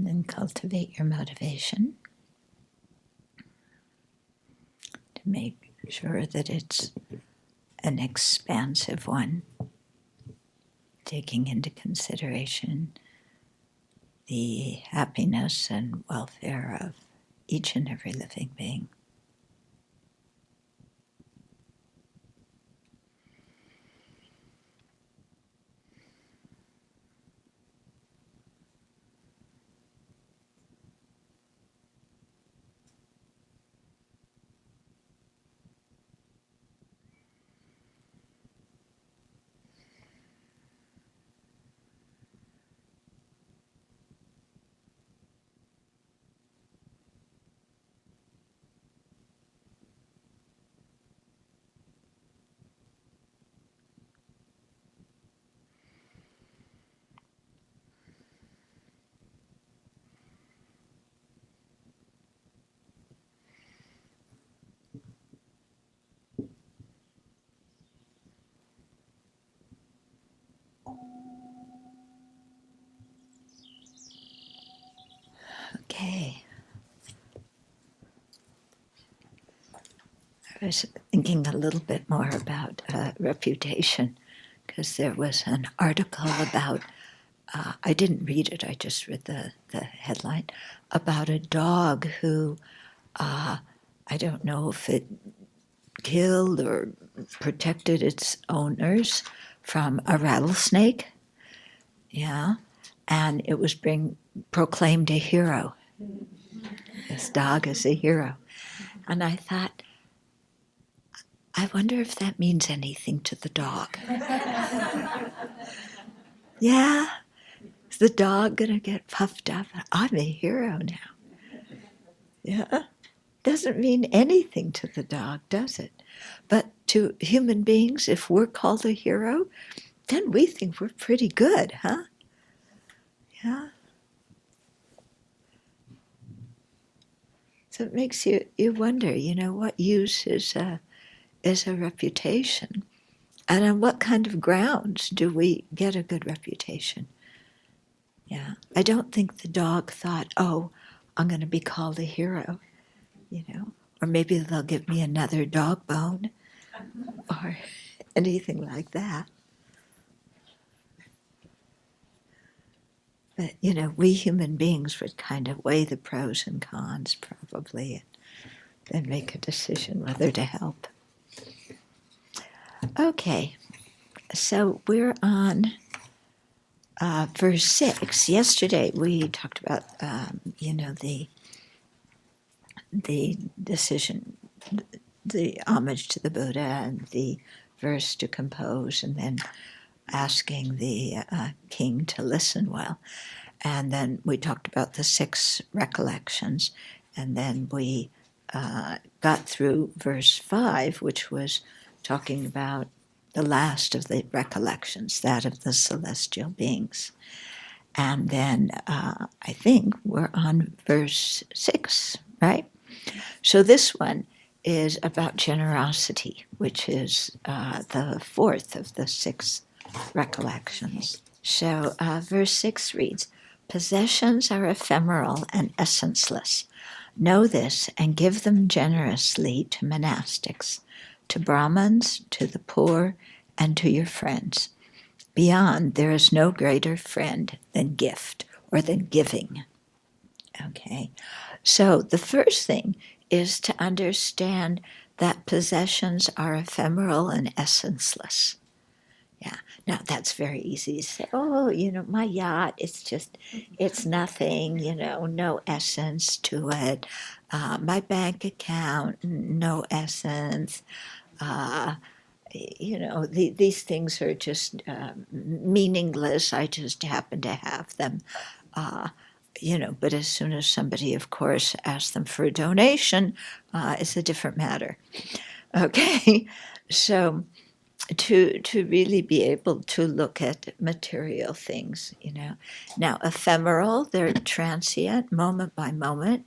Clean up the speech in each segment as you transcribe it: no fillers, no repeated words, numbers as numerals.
And then cultivate your motivation to make sure that it's an expansive one, taking into consideration the happiness and welfare of each and every living being. Okay. I was thinking a little bit more about reputation, because there was an article about, I didn't read it, I just read the headline, about a dog who, I don't know if it killed or protected its owners from a rattlesnake. Yeah. And it was being proclaimed a hero. This dog is a hero. And I thought, I wonder if that means anything to the dog. Yeah, is the dog gonna get puffed up? I'm a hero now. Yeah, doesn't mean anything to the dog, does it? But to human beings, if we're called a hero, then we think we're pretty good, huh? Yeah. So it makes you wonder, what use is a reputation? And on what kind of grounds do we get a good reputation? Yeah. I don't think the dog thought, oh, I'm going to be called a hero, or maybe they'll give me another dog bone or anything like that. But, we human beings would kind of weigh the pros and cons probably and then make a decision whether to help. Okay, so we're on verse 6. Yesterday we talked about, the decision, the homage to the Buddha and the verse to compose, and then asking the king to listen well. And then we talked about the 6 recollections, and then we got through verse 5, which was talking about the last of the recollections, that of the celestial beings. And then I think we're on verse 6, right? So this one is about generosity, which is the 4th of the 6 recollections. So verse 6 reads, "Possessions are ephemeral and essenceless. Know this and give them generously to monastics, to Brahmins, to the poor, and to your friends. Beyond, there is no greater friend than gift or than giving." Okay, so the first thing is to understand that possessions are ephemeral and essenceless. Yeah, now that's very easy to say, oh, my yacht, it's nothing, no essence to it. My bank account, no essence. These things are just meaningless. I just happen to have them. But as soon as somebody, of course, asks them for a donation, it's a different matter. Okay, so to really be able to look at material things, Now, ephemeral, they're transient, moment by moment.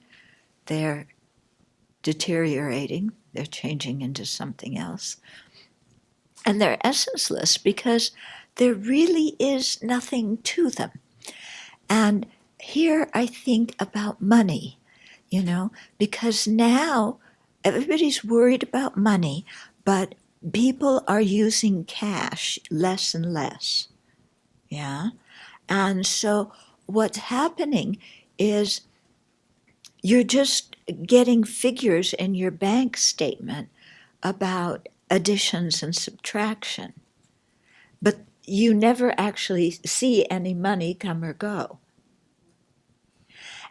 They're deteriorating. They're changing into something else. And they're essenceless because there really is nothing to them. And here I think about money, because now everybody's worried about money, but people are using cash less and less. Yeah. And so what's happening is you're just getting figures in your bank statement about additions and subtraction, but you never actually see any money come or go.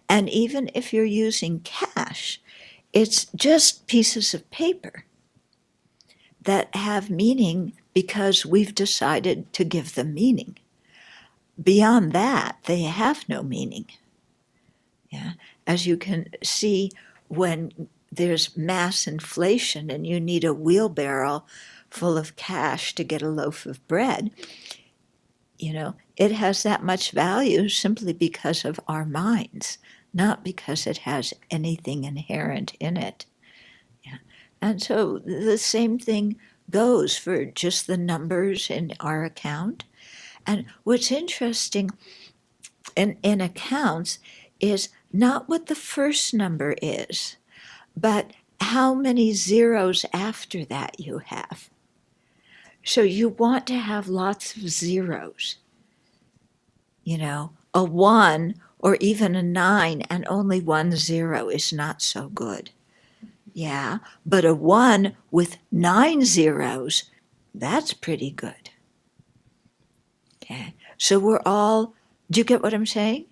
And even if you're using cash, it's just pieces of paper that have meaning because we've decided to give them meaning. Beyond that, they have no meaning. Yeah, as you can see, when there's mass inflation and you need a wheelbarrow full of cash to get a loaf of bread, it has that much value simply because of our minds, not because it has anything inherent in it. Yeah. And so the same thing goes for just the numbers in our account. And what's interesting in accounts is not what the first number is, but how many zeros after that you have. So you want to have lots of zeros. A 1 or even a 9 and only 1 0 is not so good. Yeah, but a 1 with 9 zeros, that's pretty good. Okay, so do you get what I'm saying?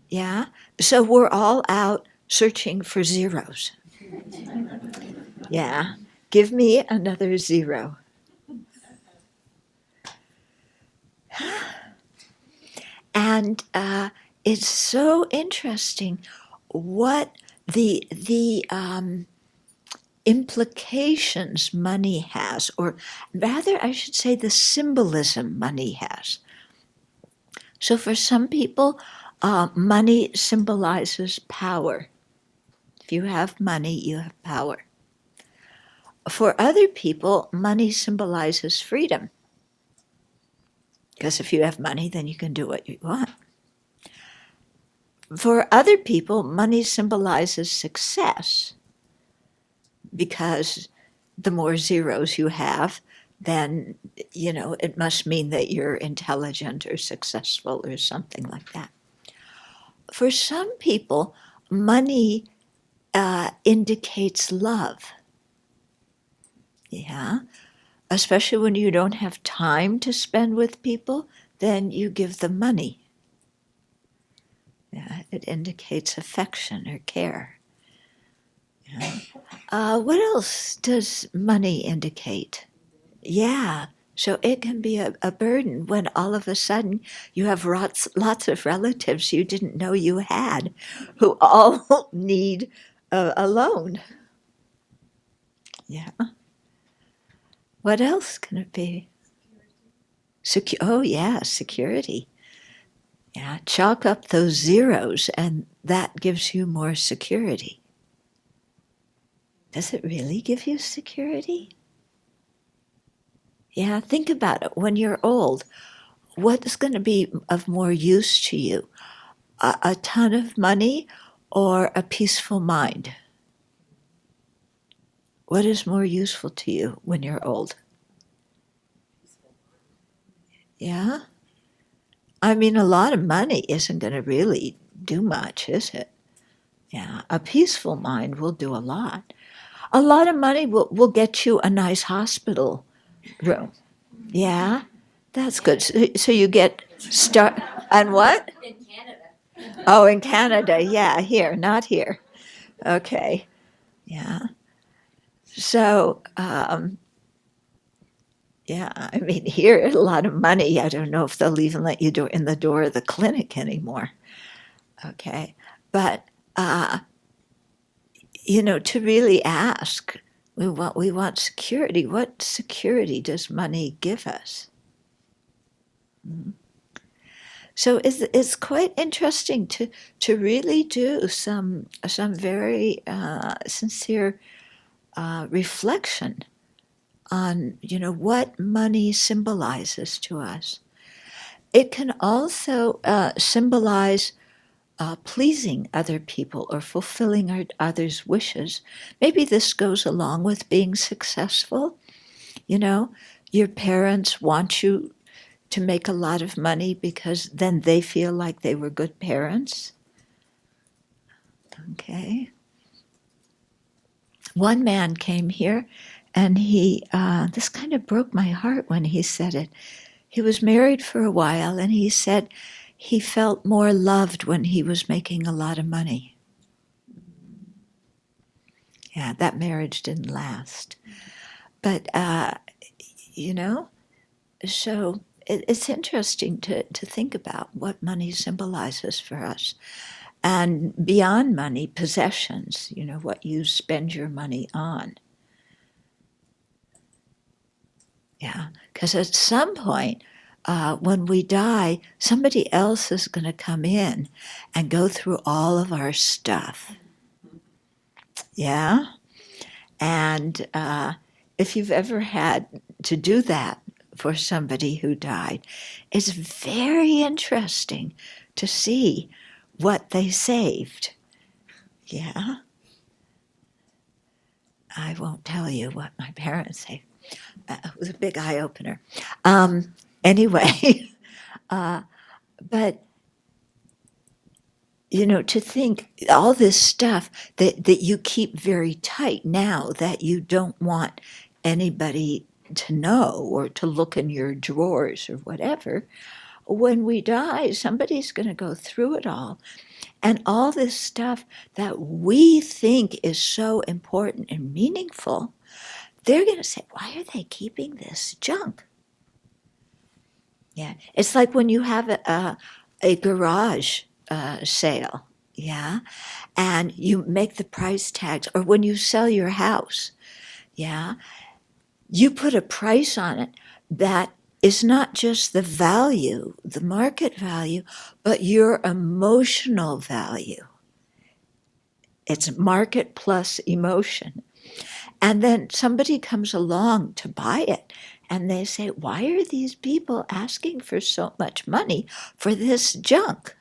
Yeah, so we're all out searching for zeros. Yeah, give me another 0. And it's so interesting what the implications money has, or rather, I should say, the symbolism money has. So for some people, money symbolizes power. If you have money, you have power. For other people, money symbolizes freedom. Because if you have money, then you can do what you want. For other people, money symbolizes success. Because the more zeros you have, then, it must mean that you're intelligent or successful or something like that. For some people, money indicates love. Yeah. Especially when you don't have time to spend with people, then you give them money. Yeah, it indicates affection or care. Yeah. What else does money indicate? Yeah. So it can be a burden when all of a sudden you have lots of relatives you didn't know you had who all need a loan. Yeah. What else can it be? Oh, yeah, security. Yeah, chalk up those zeros and that gives you more security. Does it really give you security? Yeah, think about it. When you're old, what is going to be of more use to you? A ton of money or a peaceful mind? What is more useful to you when you're old? Yeah? I mean, a lot of money isn't going to really do much, is it? Yeah, a peaceful mind will do a lot. A lot of money will get you a nice hospital room. Yeah, that's good. So you get start and what? In Canada. Oh, in Canada. Yeah, here, not here. Okay. Yeah. So, yeah, I mean, here, a lot of money. I don't know if they'll even let you do it in the door of the clinic anymore. Okay. But, to really ask, we want security. What security does money give us? So it's quite interesting to really do some very sincere reflection on what money symbolizes to us. It can also symbolize pleasing other people or fulfilling others' wishes. Maybe this goes along with being successful. You know, your parents want you to make a lot of money because then they feel like they were good parents. Okay. One man came here and this kind of broke my heart when he said it. He was married for a while and he said he felt more loved when he was making a lot of money. Yeah, that marriage didn't last. But, so it's interesting to think about what money symbolizes for us. And beyond money, possessions, what you spend your money on. Yeah, because at some point, when we die, somebody else is going to come in and go through all of our stuff. Yeah? And if you've ever had to do that for somebody who died, it's very interesting to see what they saved. Yeah? I won't tell you what my parents saved. It was a big eye-opener. Anyway, but, to think all this stuff that you keep very tight now that you don't want anybody to know or to look in your drawers or whatever, when we die, somebody's going to go through it all. And all this stuff that we think is so important and meaningful, they're going to say, why are they keeping this junk? Yeah, it's like when you have a garage sale, yeah, and you make the price tags, or when you sell your house, yeah, you put a price on it that is not just the value, the market value, but your emotional value. It's market plus emotion. And then somebody comes along to buy it and they say, why are these people asking for so much money for this junk?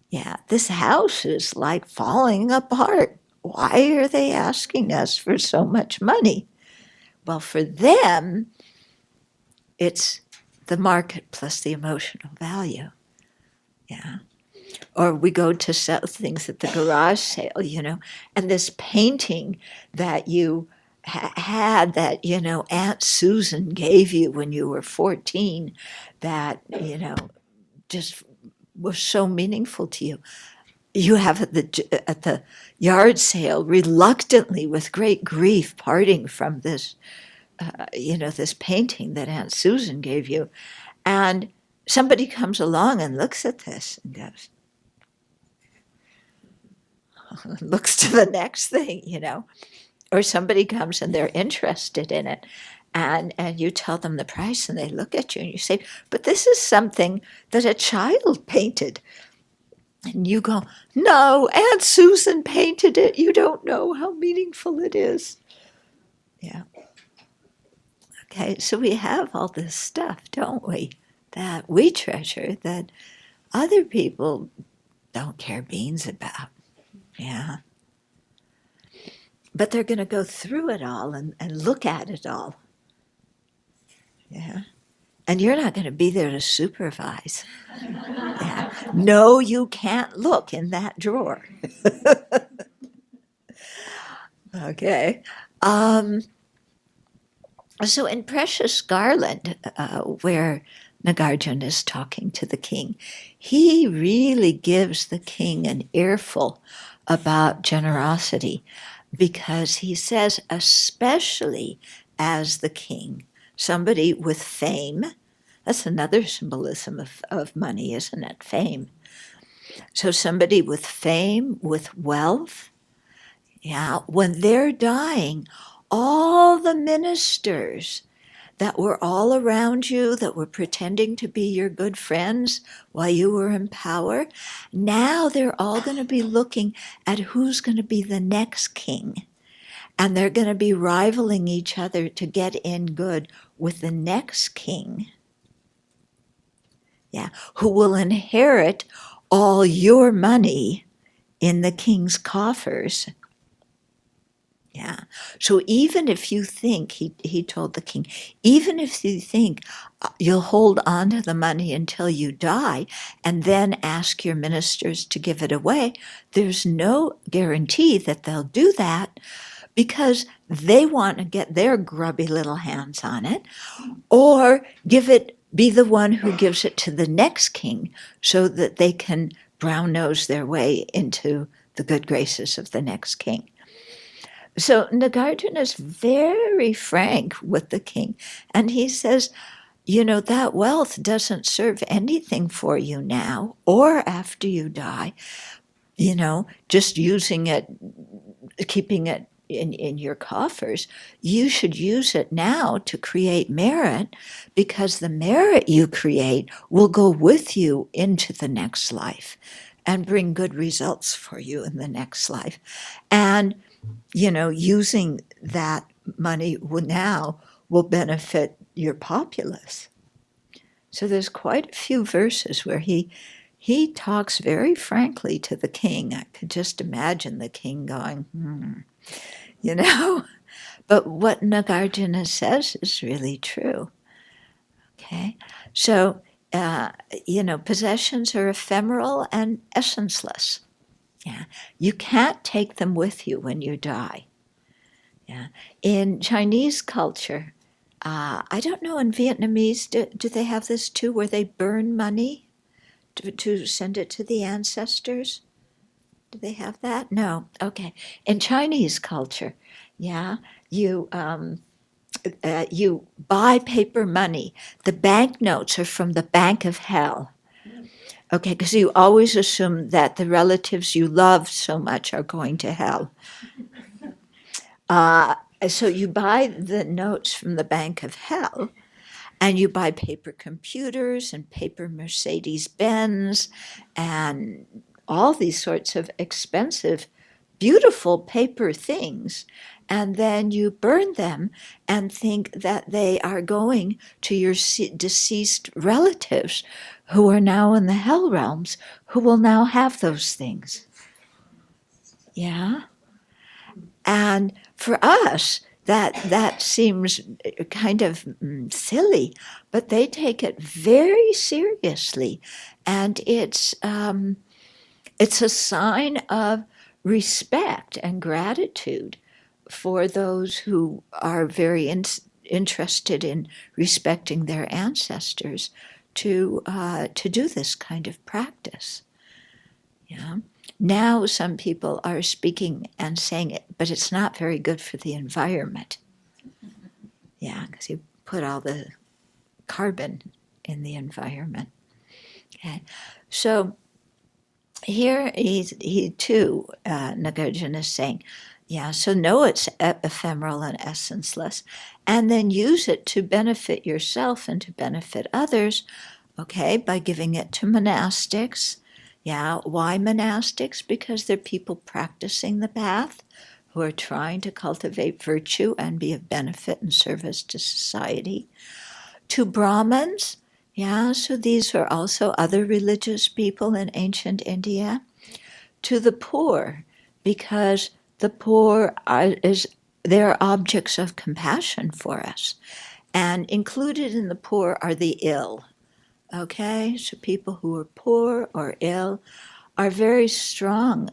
Yeah, this house is like falling apart. Why are they asking us for so much money? Well, for them, it's the market plus the emotional value. Yeah. Or we go to sell things at the garage sale, and this painting that you had that, Aunt Susan gave you when you were 14 that, just was so meaningful to you. You have at the yard sale reluctantly with great grief parting from this, this painting that Aunt Susan gave you. And somebody comes along and looks at this and goes, looks to the next thing, or somebody comes and they're interested in it and you tell them the price and they look at you and you say, but this is something that a child painted. And you go, no, Aunt Susan painted it. You don't know how meaningful it is. Yeah. Okay, so we have all this stuff, don't we, that we treasure that other people don't care beans about. Yeah. But they're going to go through it all and look at it all. Yeah. And you're not going to be there to supervise. Yeah. No, you can't look in that drawer. Okay. So in Precious Garland, where Nagarjuna is talking to the king, he really gives the king an earful about generosity, because he says, especially as the king, somebody with fame, that's another symbolism of money, isn't it? Fame. So somebody with fame, with wealth, yeah, when they're dying, all the ministers that were all around you, that were pretending to be your good friends while you were in power, now they're all going to be looking at who's going to be the next king. And they're going to be rivaling each other to get in good with the next king. Yeah, who will inherit all your money in the king's coffers. Yeah. So even if you think, he told the king, even if you think you'll hold on to the money until you die and then ask your ministers to give it away, there's no guarantee that they'll do that because they want to get their grubby little hands on it, or be the one who gives it to the next king so that they can brown nose their way into the good graces of the next king. So Nagarjuna is very frank with the king, and he says, that wealth doesn't serve anything for you now or after you die. Just using it, keeping it in your coffers, you should use it now to create merit, because the merit you create will go with you into the next life and bring good results for you in the next life. And using that money now will benefit your populace. So there's quite a few verses where he talks very frankly to the king. I could just imagine the king going, But what Nagarjuna says is really true. Okay, so possessions are ephemeral and essenceless. Yeah, you can't take them with you when you die. Yeah, in Chinese culture, I don't know, in Vietnamese, do they have this too, where they burn money to send it to the ancestors? Do they have that? No. Okay. In Chinese culture, yeah, you buy paper money. The banknotes are from the Bank of Hell. Okay, because you always assume that the relatives you love so much are going to hell. So you buy the notes from the Bank of Hell, and you buy paper computers and paper Mercedes-Benz and all these sorts of expensive, beautiful paper things. And then you burn them and think that they are going to your deceased relatives who are now in the hell realms, who will now have those things. Yeah? And for us, that seems kind of silly, but they take it very seriously, and it's a sign of respect and gratitude for those who are very interested in respecting their ancestors to do this kind of practice. Yeah. Now some people are speaking and saying it, but it's not very good for the environment. Yeah, because you put all the carbon in the environment. Okay. So here he too, Nagarjuna is saying, yeah, so know it's ephemeral and essenceless, and then use it to benefit yourself and to benefit others, okay, by giving it to monastics. Yeah, why monastics? Because they're people practicing the path who are trying to cultivate virtue and be of benefit and service to society. To Brahmins, yeah, so these are also other religious people in ancient India. To the poor, because the poor they're objects of compassion for us. And included in the poor are the ill. Okay, so people who are poor or ill are very strong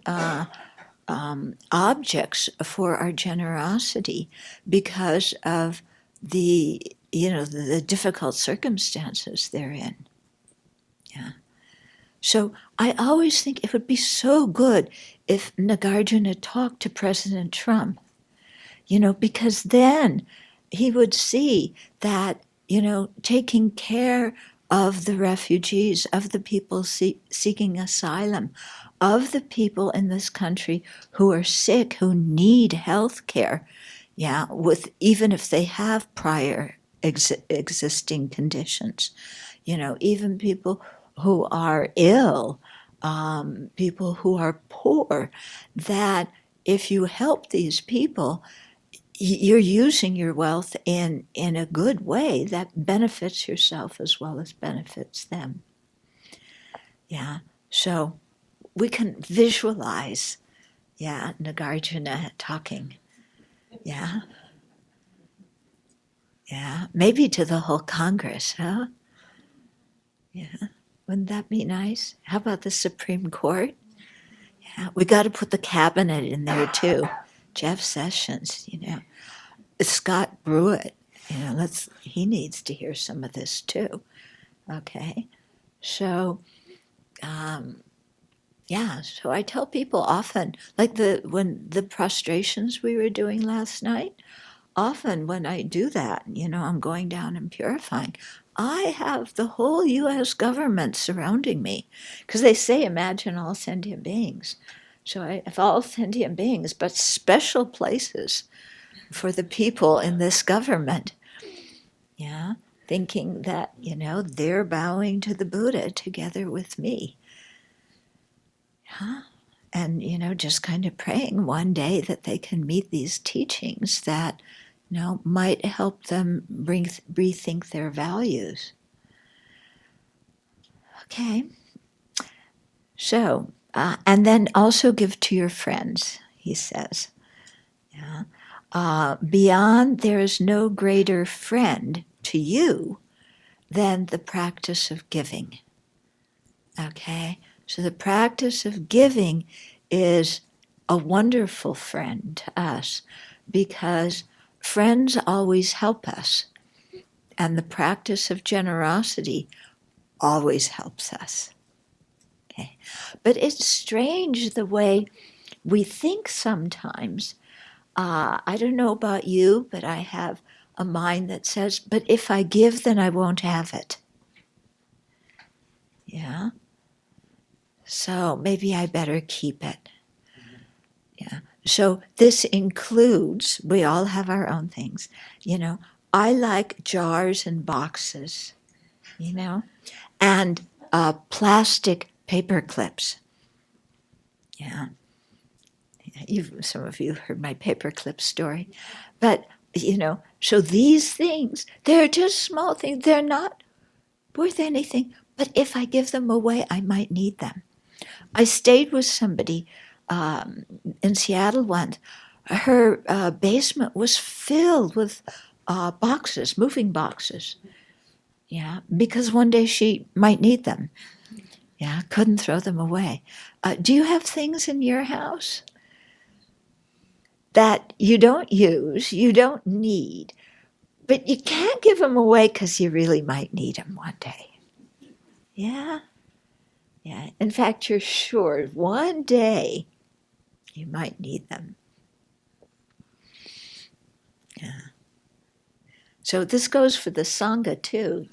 objects for our generosity because of the difficult circumstances they're in. Yeah. So I always think it would be so good if Nagarjuna talked to President Trump, because then he would see that, taking care of the refugees, of the people seeking asylum, of the people in this country who are sick, who need health care, yeah, even if they have prior existing conditions, even people who are ill, people who are poor, that if you help these people, you're using your wealth in a good way that benefits yourself as well as benefits them. Yeah. So we can visualize, Nagarjuna talking. Yeah, yeah. Maybe to the whole Congress, huh? Yeah. Wouldn't that be nice? How about the Supreme Court? Yeah, we got to put the cabinet in there too. Jeff Sessions, Scott Pruitt, he needs to hear some of this too. Okay. So, um, so I tell people often, like when the prostrations we were doing last night, often when I do that, I'm going down and purifying. I have the whole U.S. government surrounding me because they say, imagine all sentient beings. So I have all sentient beings, but special places for the people in this government. Yeah, thinking that, they're bowing to the Buddha together with me. Huh? And, just kind of praying one day that they can meet these teachings that, might help them rethink their values. Okay. So, and then also give to your friends, he says. Yeah. Beyond, there is no greater friend to you than the practice of giving. Okay? So the practice of giving is a wonderful friend to us because friends always help us. And the practice of generosity always helps us. Okay? But it's strange the way we think sometimes. I don't know about you, but I have a mind that says, but if I give, then I won't have it. Yeah? So maybe I better keep it. Yeah. So this includes, we all have our own things. I like jars and boxes, and plastic paper clips. Yeah. Some of you heard my paperclip story. But, so these things, they're just small things. They're not worth anything. But if I give them away, I might need them. I stayed with somebody in Seattle once. Her basement was filled with boxes, moving boxes. Yeah, because one day she might need them. Yeah, couldn't throw them away. Do you have things in your house that you don't use, you don't need, but you can't give them away because you really might need them one day? Yeah, yeah. In fact, you're sure one day you might need them. Yeah. So this goes for the Sangha too,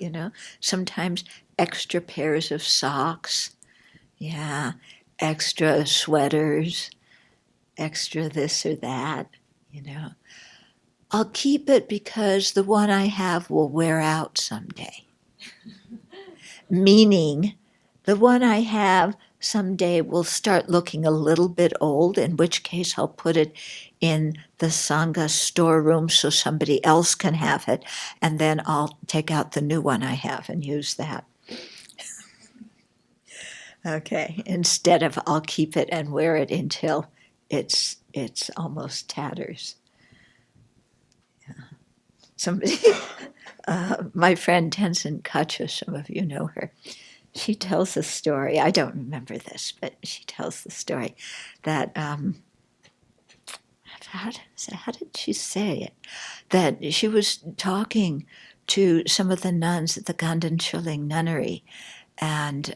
sometimes extra pairs of socks, yeah, extra sweaters, extra this or that, I'll keep it because the one I have will wear out someday. Meaning, the one I have someday will start looking a little bit old, in which case I'll put it in the Sangha storeroom so somebody else can have it, and then I'll take out the new one I have and use that. Okay, instead of I'll keep it and wear it until it's almost tatters. Yeah. Somebody, my friend Tenzin Kacha, some of you know her. She tells a story. I don't remember this, but she tells the story that how did she say it? That she was talking to some of the nuns at the Ganden Chuling nunnery, and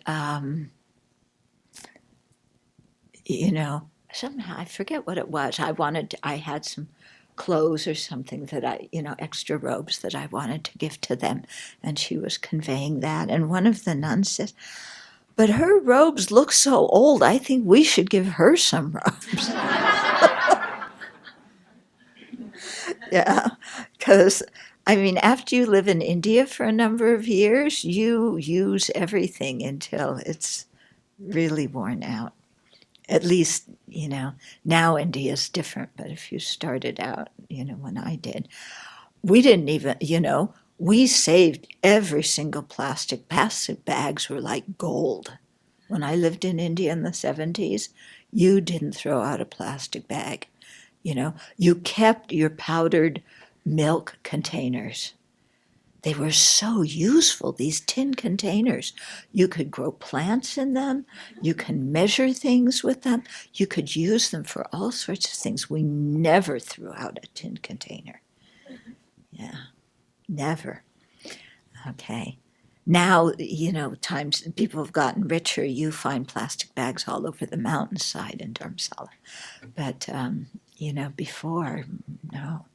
somehow I forget what it was. I had some clothes or something that extra robes that I wanted to give to them, and she was conveying that. And one of the nuns says, "But her robes look so old. I think we should give her some robes." Yeah, because after you live in India for a number of years, you use everything until it's really worn out. At least, now India's different, but if you started out, when I did, we didn't even, we saved every single plastic bags were like gold. When I lived in India in the 70s, you didn't throw out a plastic bag. You kept your powdered milk containers. They were so useful, these tin containers. You could grow plants in them. You can measure things with them. You could use them for all sorts of things. We never threw out a tin container. Yeah, never. Okay. Now, times people have gotten richer. You find plastic bags all over the mountainside in Dharamsala. But, before, no.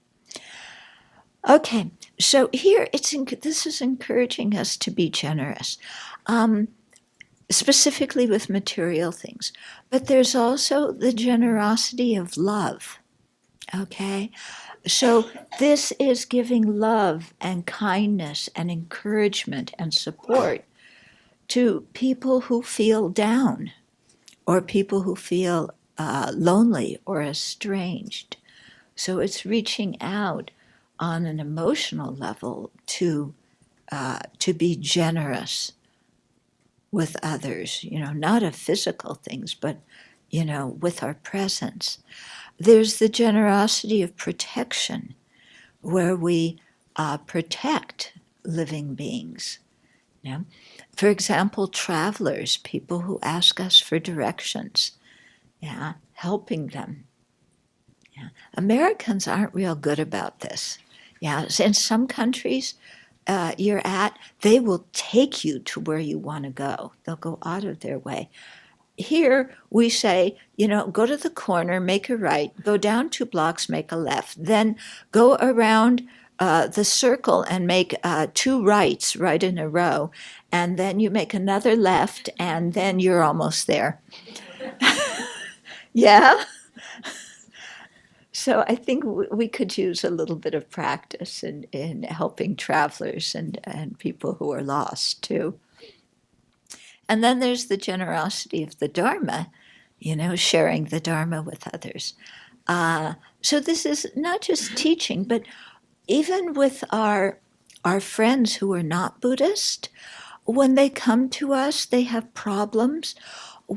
Okay, so here this is encouraging us to be generous, specifically with material things. But there's also the generosity of love. Okay, so this is giving love and kindness and encouragement and support to people who feel down, or people who feel lonely or estranged. So it's reaching out on an emotional level to be generous with others, not of physical things, but, with our presence. There's the generosity of protection, where we protect living beings. For example, travelers, people who ask us for directions, helping them. Americans aren't real good about this. In some countries they will take you to where you want to go. They'll go out of their way. Here we say, go to the corner, make a right, go down 2 blocks, make a left, then go around the circle and make 2 rights right in a row, and then you make another left, and then you're almost there. Yeah? So I think we could use a little bit of practice in helping travelers and people who are lost too. And then there's the generosity of the Dharma, sharing the Dharma with others. So this is not just teaching, but even with our friends who are not Buddhist, when they come to us, they have problems,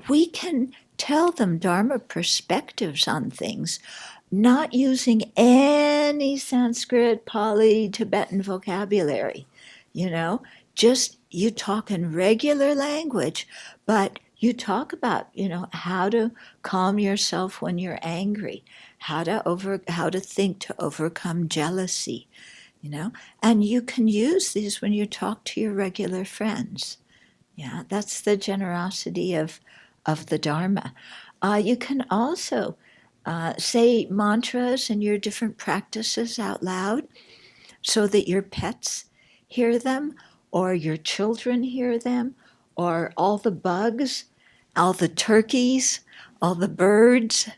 we can tell them Dharma perspectives on things, not using any Sanskrit, Pali, Tibetan vocabulary, just you talk in regular language, but you talk about, how to calm yourself when you're angry, how to think to overcome jealousy, and you can use these when you talk to your regular friends. That's the generosity of the Dharma. You can also say mantras and your different practices out loud so that your pets hear them, or your children hear them, or all the bugs, all the turkeys, all the birds,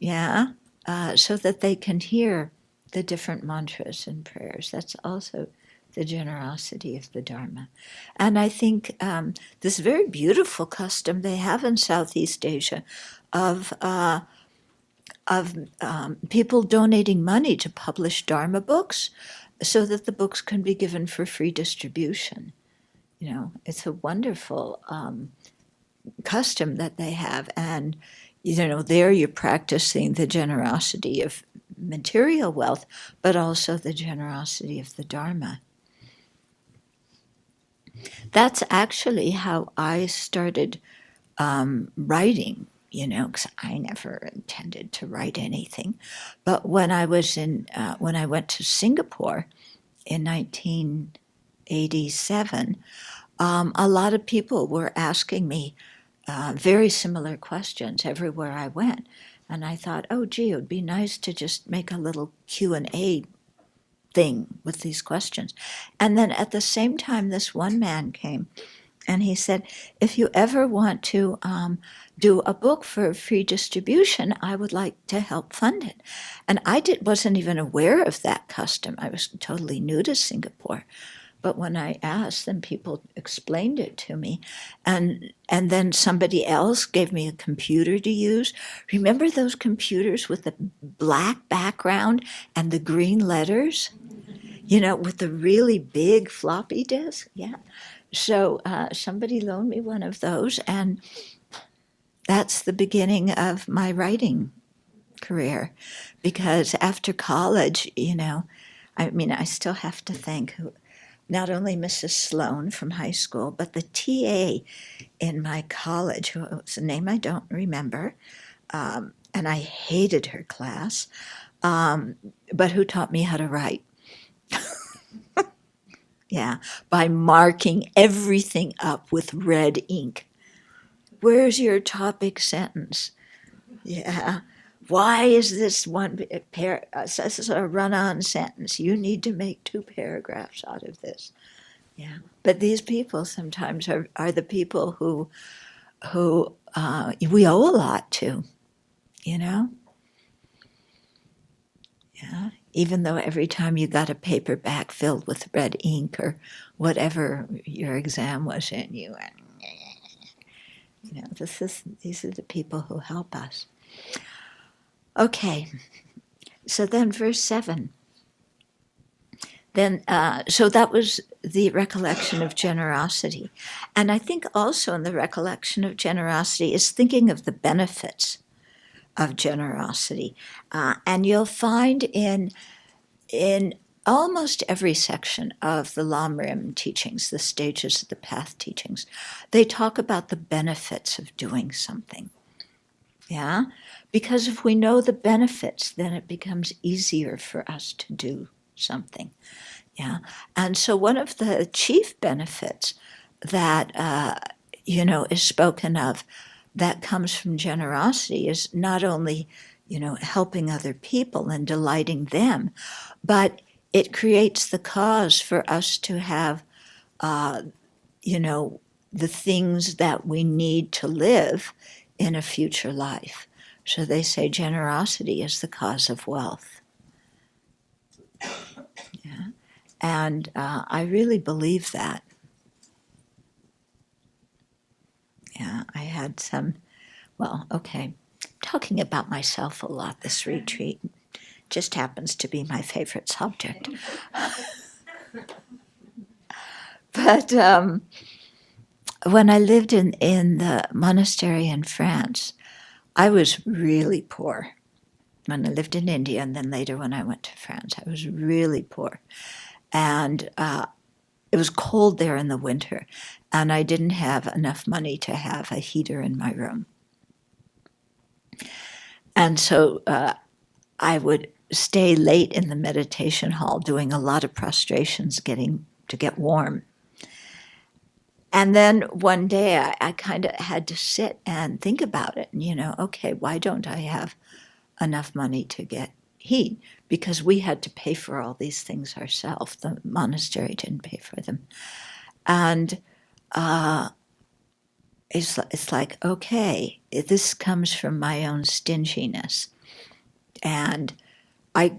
so that they can hear the different mantras and prayers. That's also the generosity of the Dharma. And I think this very beautiful custom they have in Southeast Asia of people donating money to publish Dharma books so that the books can be given for free distribution. It's a wonderful custom that they have. And, there you're practicing the generosity of material wealth, but also the generosity of the Dharma. That's actually how I started writing. Because I never intended to write anything. But when I went to Singapore in 1987, a lot of people were asking me very similar questions everywhere I went. And I thought, oh, gee, it would be nice to just make a little Q&A thing with these questions. And then at the same time, this one man came and he said, if you ever want to do a book for free distribution, I would like to help fund it. And I wasn't even aware of that custom. I was totally new to Singapore. But when I asked them, people explained it to me. And then somebody else gave me a computer to use. Remember those computers with the black background and the green letters? With the really big floppy disk? Yeah. So somebody loaned me one of those, and that's the beginning of my writing career. Because after college, I still have to thank not only Mrs. Sloan from high school, but the TA in my college, whose name I don't remember, and I hated her class, but who taught me how to write. Yeah, by marking everything up with red ink. Where's your topic sentence? Yeah. Why is this one this is a run-on sentence? You need to make 2 paragraphs out of this. Yeah. But these people sometimes are the people who we owe a lot to, you know? Yeah. Even though every time you got a paperback filled with red ink or whatever your exam was in, these are the people who help us. Okay. So then verse 7. Then, so that was the recollection of generosity. And I think also in the recollection of generosity is thinking of the benefits of generosity. And you'll find in almost every section of the Lamrim teachings, the stages of the path teachings, they talk about the benefits of doing something. Yeah? Because if we know the benefits, then it becomes easier for us to do something. Yeah. And so one of the chief benefits that, is spoken of that comes from generosity is not only, helping other people and delighting them, but it creates the cause for us to have, the things that we need to live in a future life. So they say generosity is the cause of wealth. Yeah. And I really believe that. Yeah, I had talking about myself a lot this retreat just happens to be my favorite subject. But when I lived in the monastery in France, I was really poor. When I lived in India and then later when I went to France, I was really poor. And it was cold there in the winter, and I didn't have enough money to have a heater in my room. And so I would stay late in the meditation hall doing a lot of prostrations to get warm. And then one day I kind of had to sit and think about it. And, okay, why don't I have enough money to get heat? Because we had to pay for all these things ourselves. The monastery didn't pay for them. And it's like, okay, this comes from my own stinginess. And I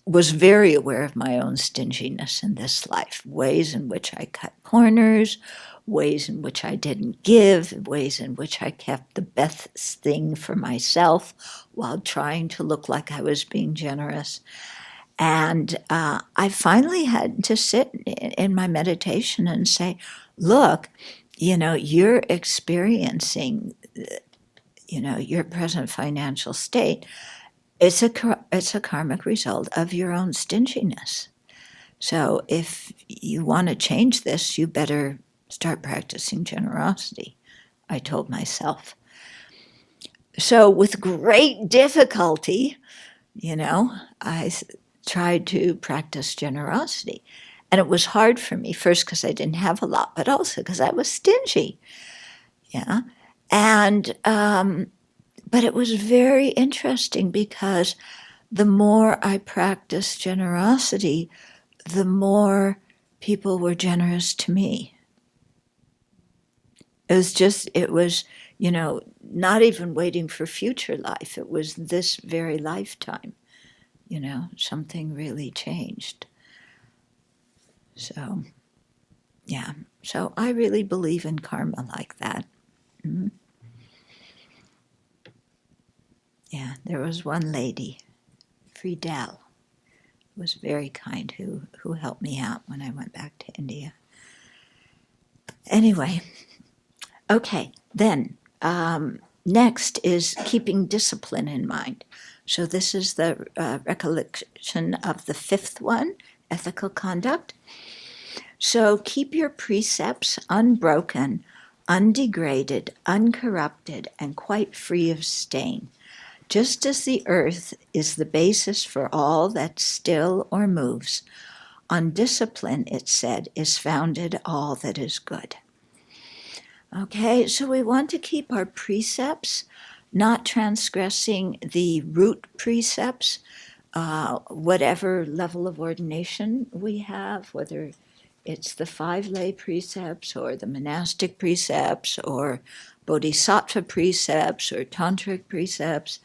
was very aware of my own stinginess in this life, ways in which I cut corners, ways in which I didn't give, ways in which I kept the best thing for myself while trying to look like I was being generous. And I finally had to sit in my meditation and say, look, you're experiencing, your present financial state. It's a karmic result of your own stinginess. So if you want to change this, you better start practicing generosity, I told myself. So with great difficulty, I tried to practice generosity. And it was hard for me, first because I didn't have a lot, but also because I was stingy. Yeah. And but it was very interesting because the more I practiced generosity, the more people were generous to me. It was, not even waiting for future life. It was this very lifetime, something really changed. So, yeah. So I really believe in karma like that. Mm-hmm. Yeah, there was one lady, Friedel, who was very kind, who helped me out when I went back to India. Anyway, okay, then next is keeping discipline in mind. So this is the recollection of the fifth one, ethical conduct. So keep your precepts unbroken, undegraded, uncorrupted, and quite free of stain. Just as the earth is the basis for all that still or moves, on discipline, it said, is founded all that is good. Okay, so we want to keep our precepts, not transgressing the root precepts, whatever level of ordination we have, whether it's the 5 lay precepts or the monastic precepts or bodhisattva precepts or tantric precepts.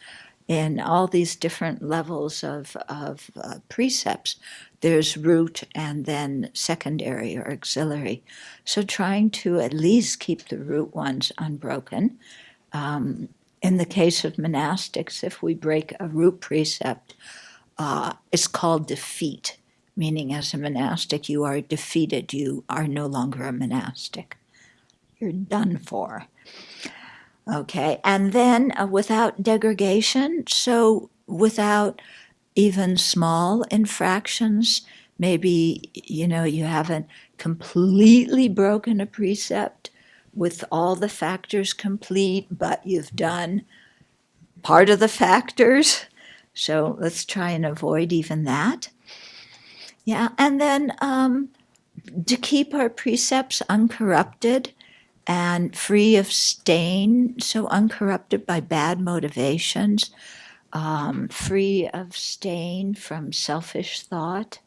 In all these different levels of precepts, there's root and then secondary or auxiliary. So trying to at least keep the root ones unbroken. In the case of monastics, if we break a root precept, it's called defeat, meaning as a monastic, you are defeated. You are no longer a monastic. You're done for. Okay, and then without degradation, so without even small infractions, maybe, you haven't completely broken a precept with all the factors complete, but you've done part of the factors. So let's try and avoid even that. Yeah, and then to keep our precepts uncorrupted and free of stain, so uncorrupted by bad motivations, free of stain from selfish thought.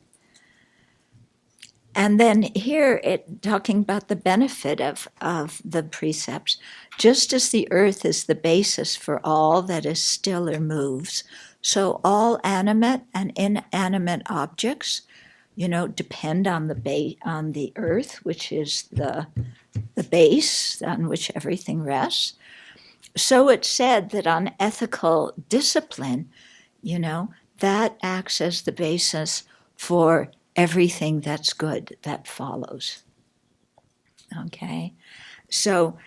And then here, talking about the benefit of the precepts, just as the earth is the basis for all that is still or moves, so all animate and inanimate objects, depend on the earth, which is the base on which everything rests. So it's said that on ethical discipline, that acts as the basis for everything that's good that follows. Okay? So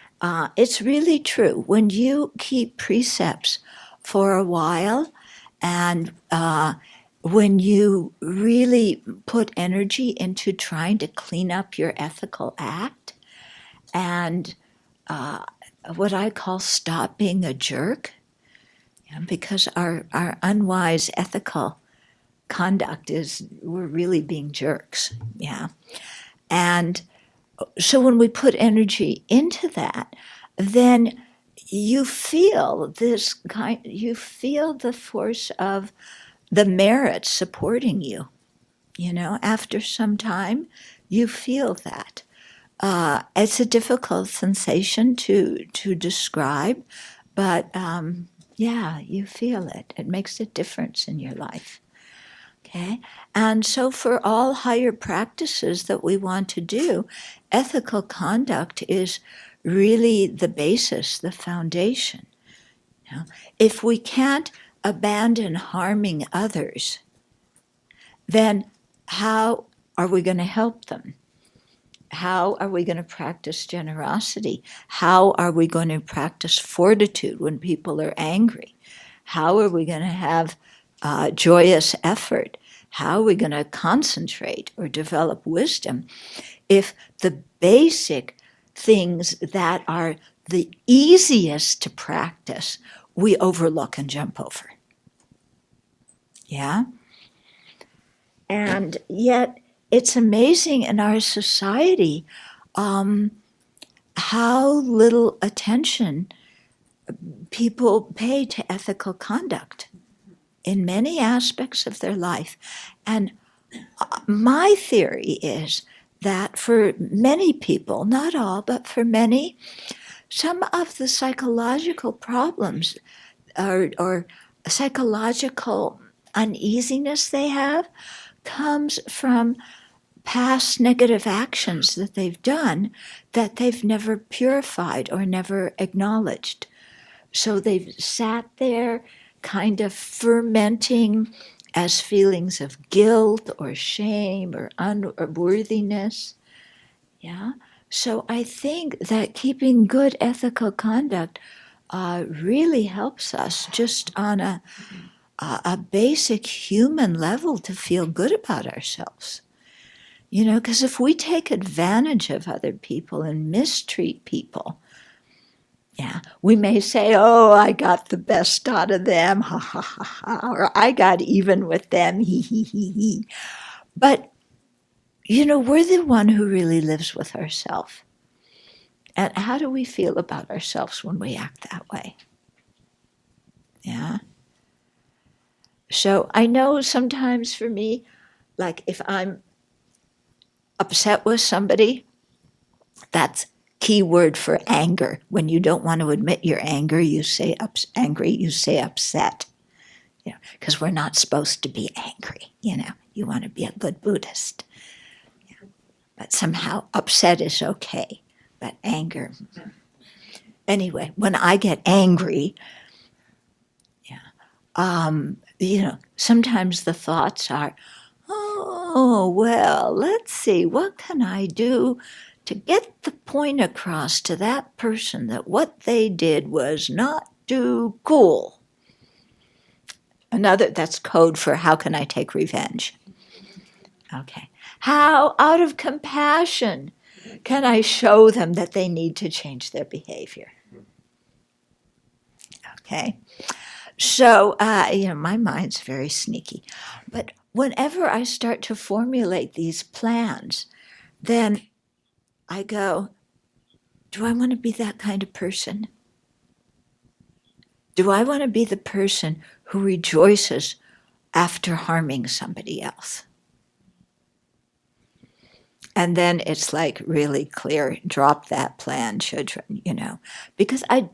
it's really true. When you keep precepts for a while and when you really put energy into trying to clean up your ethical act and what I call stop being a jerk, because our unwise ethical conduct is we're really being jerks. Yeah. And so when we put energy into that, then you feel you feel the force of the merits supporting you. After some time, you feel that. It's a difficult sensation to describe, but yeah, you feel it. It makes a difference in your life. Okay? And so for all higher practices that we want to do, ethical conduct is really the basis, the foundation. If we can't abandon harming others, then how are we going to help them? How are we going to practice generosity? How are we going to practice fortitude when people are angry? How are we going to have joyous effort? How are we going to concentrate or develop wisdom if the basic things that are the easiest to practice we overlook and jump over? Yeah? And yet, it's amazing in our society how little attention people pay to ethical conduct in many aspects of their life. And my theory is that for many people, not all, but for many, some of the psychological problems or psychological uneasiness they have comes from past negative actions that they've done that they've never purified or never acknowledged. So they've sat there kind of fermenting as feelings of guilt or shame or unworthiness. Yeah. So I think that keeping good ethical conduct really helps us just on a basic human level to feel good about ourselves. Because if we take advantage of other people and mistreat people, yeah, we may say, oh, I got the best out of them, ha ha ha ha, or I got even with them, he he he he. But, we're the one who really lives with ourselves. And how do we feel about ourselves when we act that way? Yeah. So I know sometimes for me, like if I'm upset with somebody, that's key word for anger. When you don't want to admit your anger, you say angry, you say upset. Because we're not supposed to be angry. You want to be a good Buddhist. Yeah. But somehow upset is okay. But anger. Anyway, when I get angry, sometimes the thoughts are, oh, well, let's see, what can I do to get the point across to that person that what they did was not too cool? That's code for how can I take revenge? Okay. How, out of compassion, can I show them that they need to change their behavior? Okay. So, my mind's very sneaky. But whenever I start to formulate these plans, then I go, do I want to be that kind of person? Do I want to be the person who rejoices after harming somebody else? And then it's like really clear, drop that plan, children, because I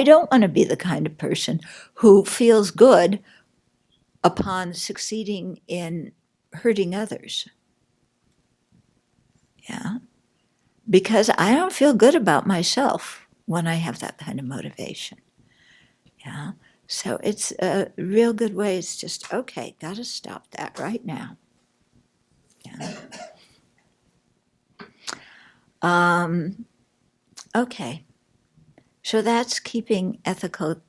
don't want to be the kind of person who feels good upon succeeding in hurting others. Yeah. Because I don't feel good about myself when I have that kind of motivation. Yeah. So it's a real good way. It's just, okay, got to stop that right now. Yeah. Okay. So that's keeping ethical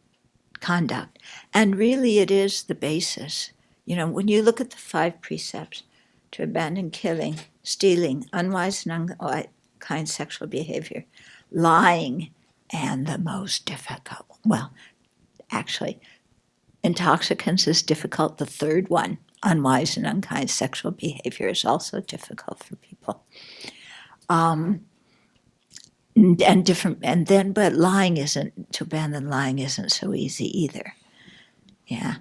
conduct. And really, it is the basis. When you look at the 5 precepts to abandon killing, stealing, unwise and unkind sexual behavior, lying, and the most difficult, well, actually, intoxicants is difficult. The third one, unwise and unkind sexual behavior, is also difficult for people. But to abandon lying isn't so easy either. Yeah.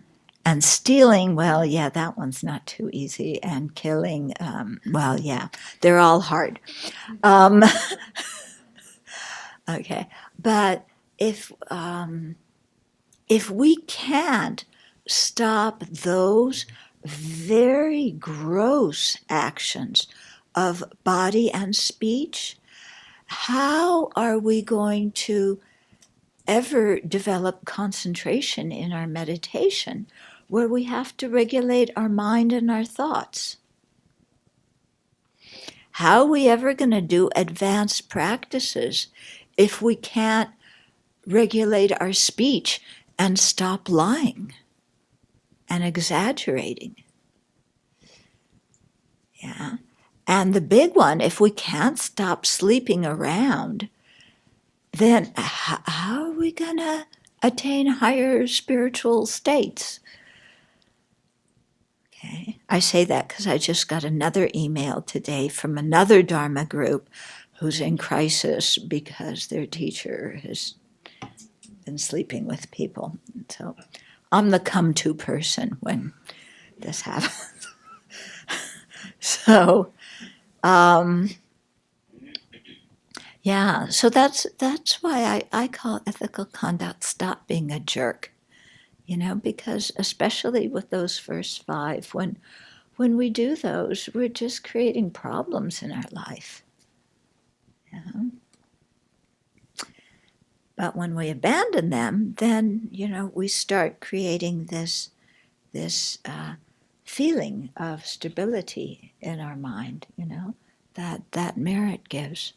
And stealing, well, yeah, that one's not too easy. And killing, well, yeah, they're all hard. Okay. But if we can't stop those very gross actions of body and speech, how are we going to ever develop concentration in our meditation where we have to regulate our mind and our thoughts? How are we ever going to do advanced practices if we can't regulate our speech and stop lying and exaggerating? Yeah. And the big one, if we can't stop sleeping around, then how are we going to attain higher spiritual states? Okay. I say that because I just got another email today from another Dharma group who's in crisis because their teacher has been sleeping with people. So I'm the come-to person when this happens. So, yeah, so that's why I call ethical conduct stop being a jerk, because especially with those first 5, when we do those, we're just creating problems in our life. But when we abandon them, then, we start creating this feeling of stability in our mind, that merit gives.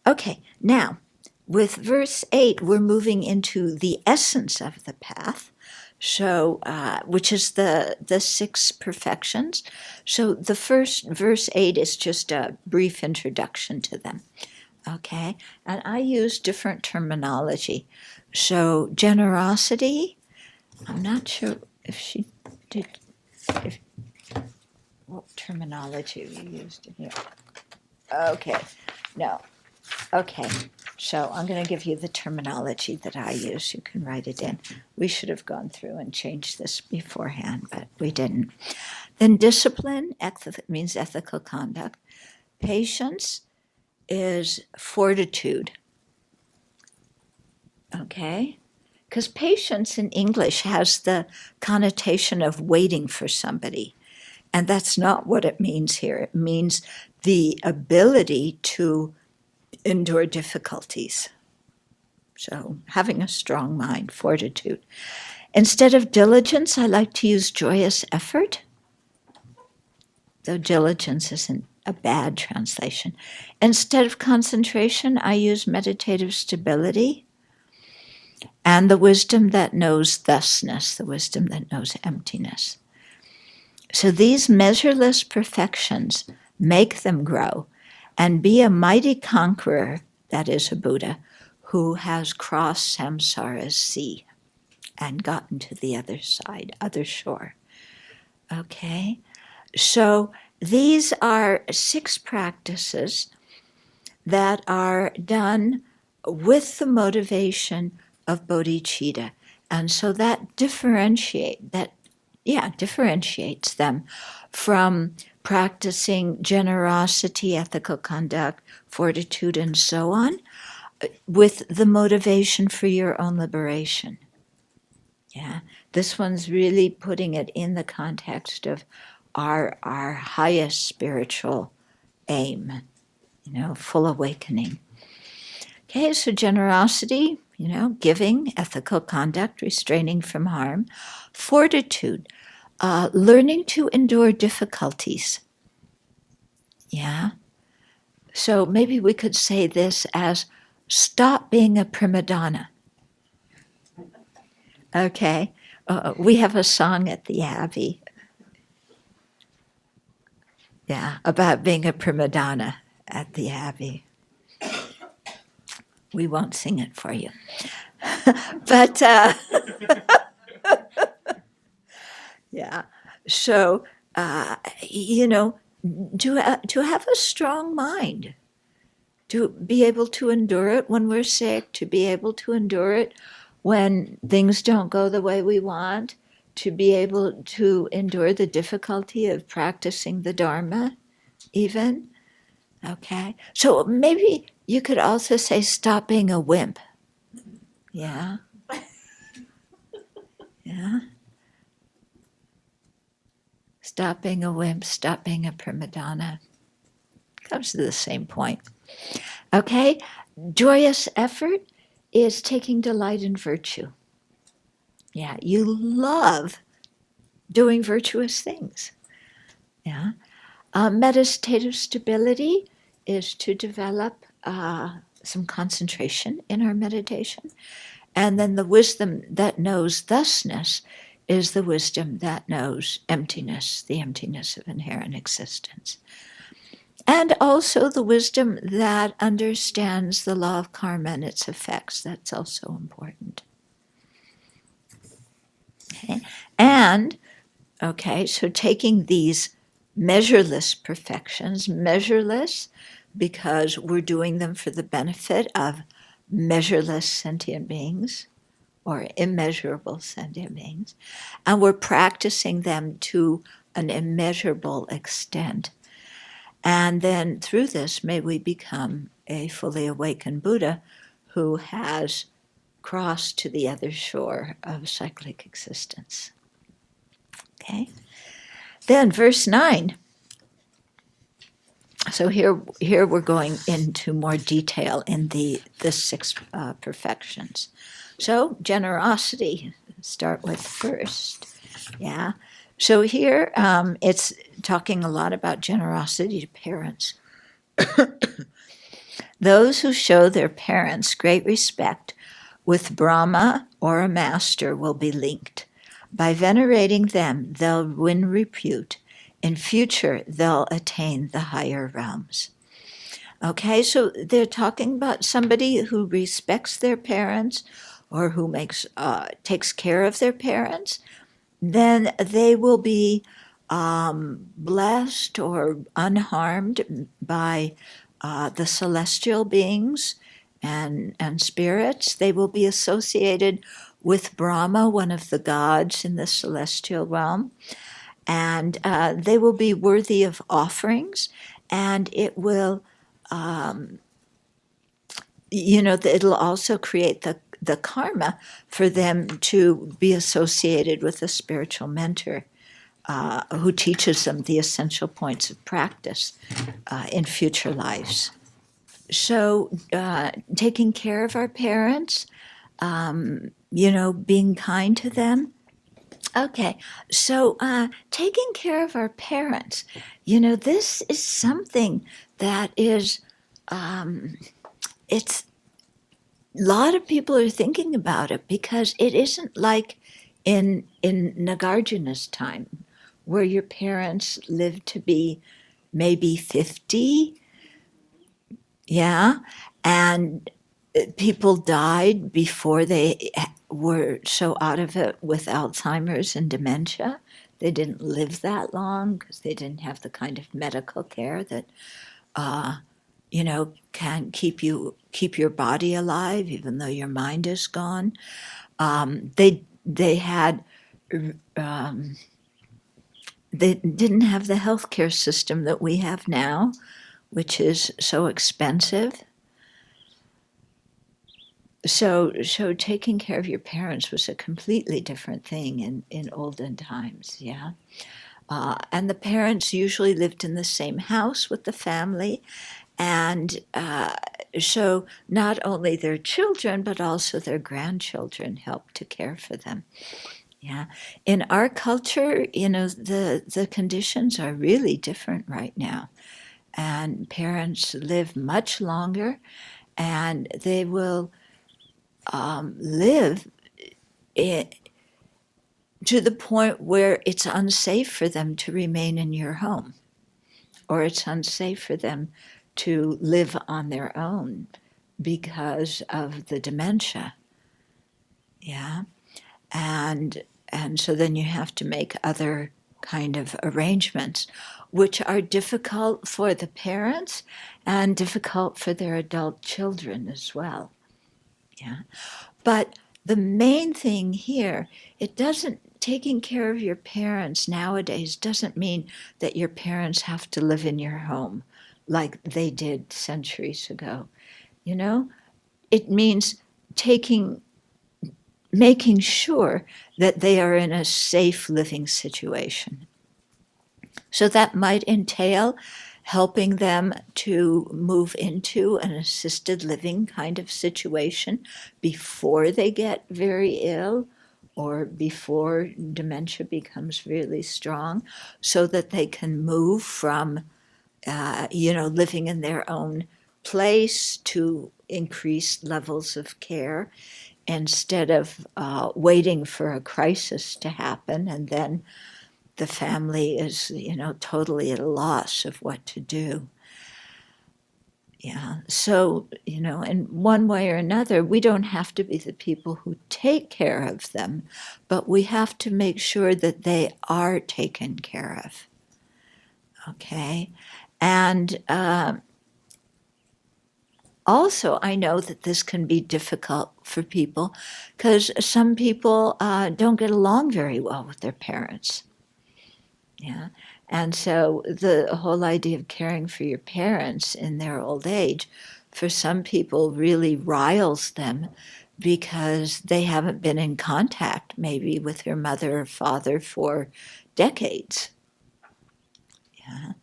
Okay, now with verse 8, we're moving into the essence of the path, so which is the six perfections. So the first verse 8 is just a brief introduction to them. Okay, and I use different terminology. So generosity, I'm not sure if she did, if what terminology we used in here. Okay, no. Okay, so I'm going to give you the terminology that I use. You can write it in. We should have gone through and changed this beforehand, but we didn't. Then discipline means ethical conduct. Patience is fortitude. Okay? Because patience in English has the connotation of waiting for somebody. And that's not what it means here. It means the ability to endure difficulties. So having a strong mind, fortitude. Instead of diligence, I like to use joyous effort, though diligence isn't a bad translation. Instead of concentration, I use meditative stability and the wisdom that knows thusness, the wisdom that knows emptiness. So these measureless perfections make them grow and be a mighty conqueror, that is a Buddha, who has crossed samsara's sea and gotten to the other side, other shore. Okay? So these are 6 practices that are done with the motivation of bodhicitta. And so that differentiates them from practicing generosity, ethical conduct, fortitude, and so on, with the motivation for your own liberation. Yeah, this one's really putting it in the context of our highest spiritual aim, full awakening. Okay, so generosity, giving, ethical conduct, restraining from harm, fortitude, learning to endure difficulties. Yeah. So maybe we could say this as stop being a prima donna. Okay. We have a song at the Abbey. Yeah, about being a prima donna at the Abbey. We won't sing it for you. But, yeah. So, to have a strong mind, to be able to endure it when we're sick, to be able to endure it when things don't go the way we want, to be able to endure the difficulty of practicing the Dharma, even. Okay. So maybe you could also say, stop being a wimp. Yeah. Yeah. Stop being a wimp, stop being a prima donna. Comes to the same point. Okay. Joyous effort is taking delight in virtue. Yeah. You love doing virtuous things. Yeah. Meditative stability is to develop some concentration in our meditation. And then the wisdom that knows thusness is the wisdom that knows emptiness, the emptiness of inherent existence. And also the wisdom that understands the law of karma and its effects. That's also important. Okay. And, so taking these measureless perfections, measureless because we're doing them for the benefit of measureless sentient beings or immeasurable sentient beings, and we're practicing them to an immeasurable extent. And then through this, may we become a fully awakened Buddha who has crossed to the other shore of cyclic existence. Okay? Then verse 9. So here we're going into more detail in the 6 perfections. So generosity, start with first. Yeah. So here it's talking a lot about generosity to parents. Those who show their parents great respect with Brahma or a master will be linked. By venerating them, they'll win repute. In future, they'll attain the higher realms. Okay, so they're talking about somebody who respects their parents or who takes care of their parents. Then they will be blessed or unharmed by the celestial beings and spirits. They will be associated with Brahma, one of the gods in the celestial realm, and they will be worthy of offerings, and it will, it'll also create the karma for them to be associated with a spiritual mentor who teaches them the essential points of practice in future lives. So, taking care of our parents, being kind to them. Okay, so taking care of our parents, this is something that is, it's a lot of people are thinking about it because it isn't like in Nagarjuna's time where your parents lived to be maybe 50, yeah, and people died before they were so out of it with Alzheimer's and dementia. They didn't live that long because they didn't have the kind of medical care that can keep your body alive even though your mind is gone. They had they didn't have the healthcare system that we have now, which is so expensive. So taking care of your parents was a completely different thing in olden times, yeah. And the parents usually lived in the same house with the family, and so not only their children, but also their grandchildren helped to care for them. Yeah. In our culture, the conditions are really different right now. And parents live much longer, and they will live to the point where it's unsafe for them to remain in your home, or it's unsafe for them to live on their own because of the dementia. Yeah. And so then you have to make other kind of arrangements, which are difficult for the parents and difficult for their adult children as well. Yeah. But the main thing here, taking care of your parents nowadays doesn't mean that your parents have to live in your home like they did centuries ago. It means making sure that they are in a safe living situation. So that might entail helping them to move into an assisted living kind of situation before they get very ill or before dementia becomes really strong, so that they can move from, living in their own place to increased levels of care instead of waiting for a crisis to happen, and then the family is, totally at a loss of what to do. Yeah. So, in one way or another, we don't have to be the people who take care of them, but we have to make sure that they are taken care of. Okay. And also, I know that this can be difficult for people because some people don't get along very well with their parents. Yeah. And so the whole idea of caring for your parents in their old age, for some people, really riles them because they haven't been in contact maybe with their mother or father for decades. Yeah.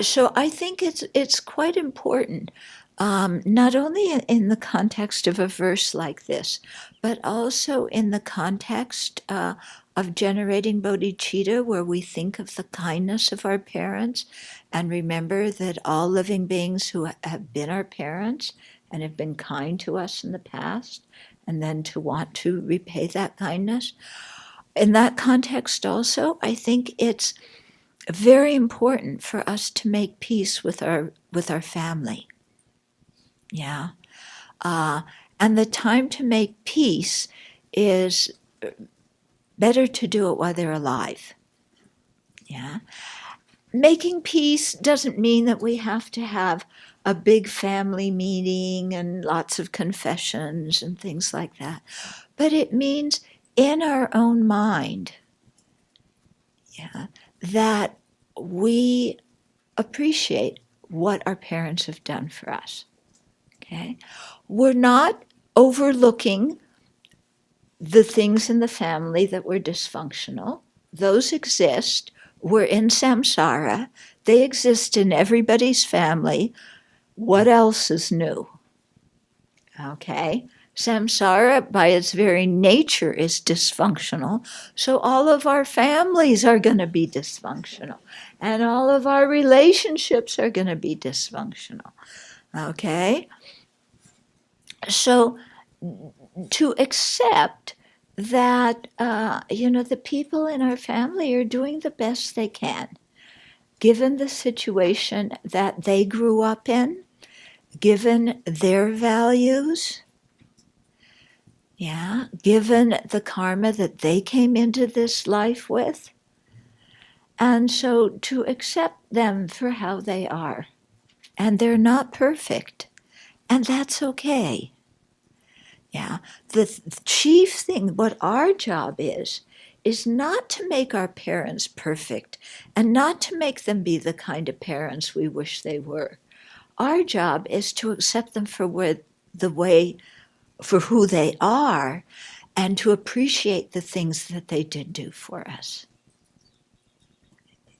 So I think it's quite important, not only in the context of a verse like this, but also in the context of generating bodhicitta, where we think of the kindness of our parents and remember that all living beings who have been our parents and have been kind to us in the past, and then to want to repay that kindness. In that context also, I think it's very important for us to make peace with our family. Yeah. Uh, and the time to make peace is better to do it while they're alive. Yeah. Making peace doesn't mean that we have to have a big family meeting and lots of confessions and things like that. But it means in our own mind, yeah, that we appreciate what our parents have done for us. Okay? We're not overlooking the things in the family that were dysfunctional. Those exist. We're in samsara. They exist in everybody's family. What else is new? Okay? Samsara, by its very nature, is dysfunctional. So all of our families are going to be dysfunctional. And all of our relationships are going to be dysfunctional. Okay? So to accept that, the people in our family are doing the best they can, given the situation that they grew up in, given their values, yeah, given the karma that they came into this life with. And so to accept them for how they are. And they're not perfect. And that's okay. Yeah. The chief thing, what our job is not to make our parents perfect and not to make them be the kind of parents we wish they were. Our job is to accept them for for who they are, and to appreciate the things that they did do for us.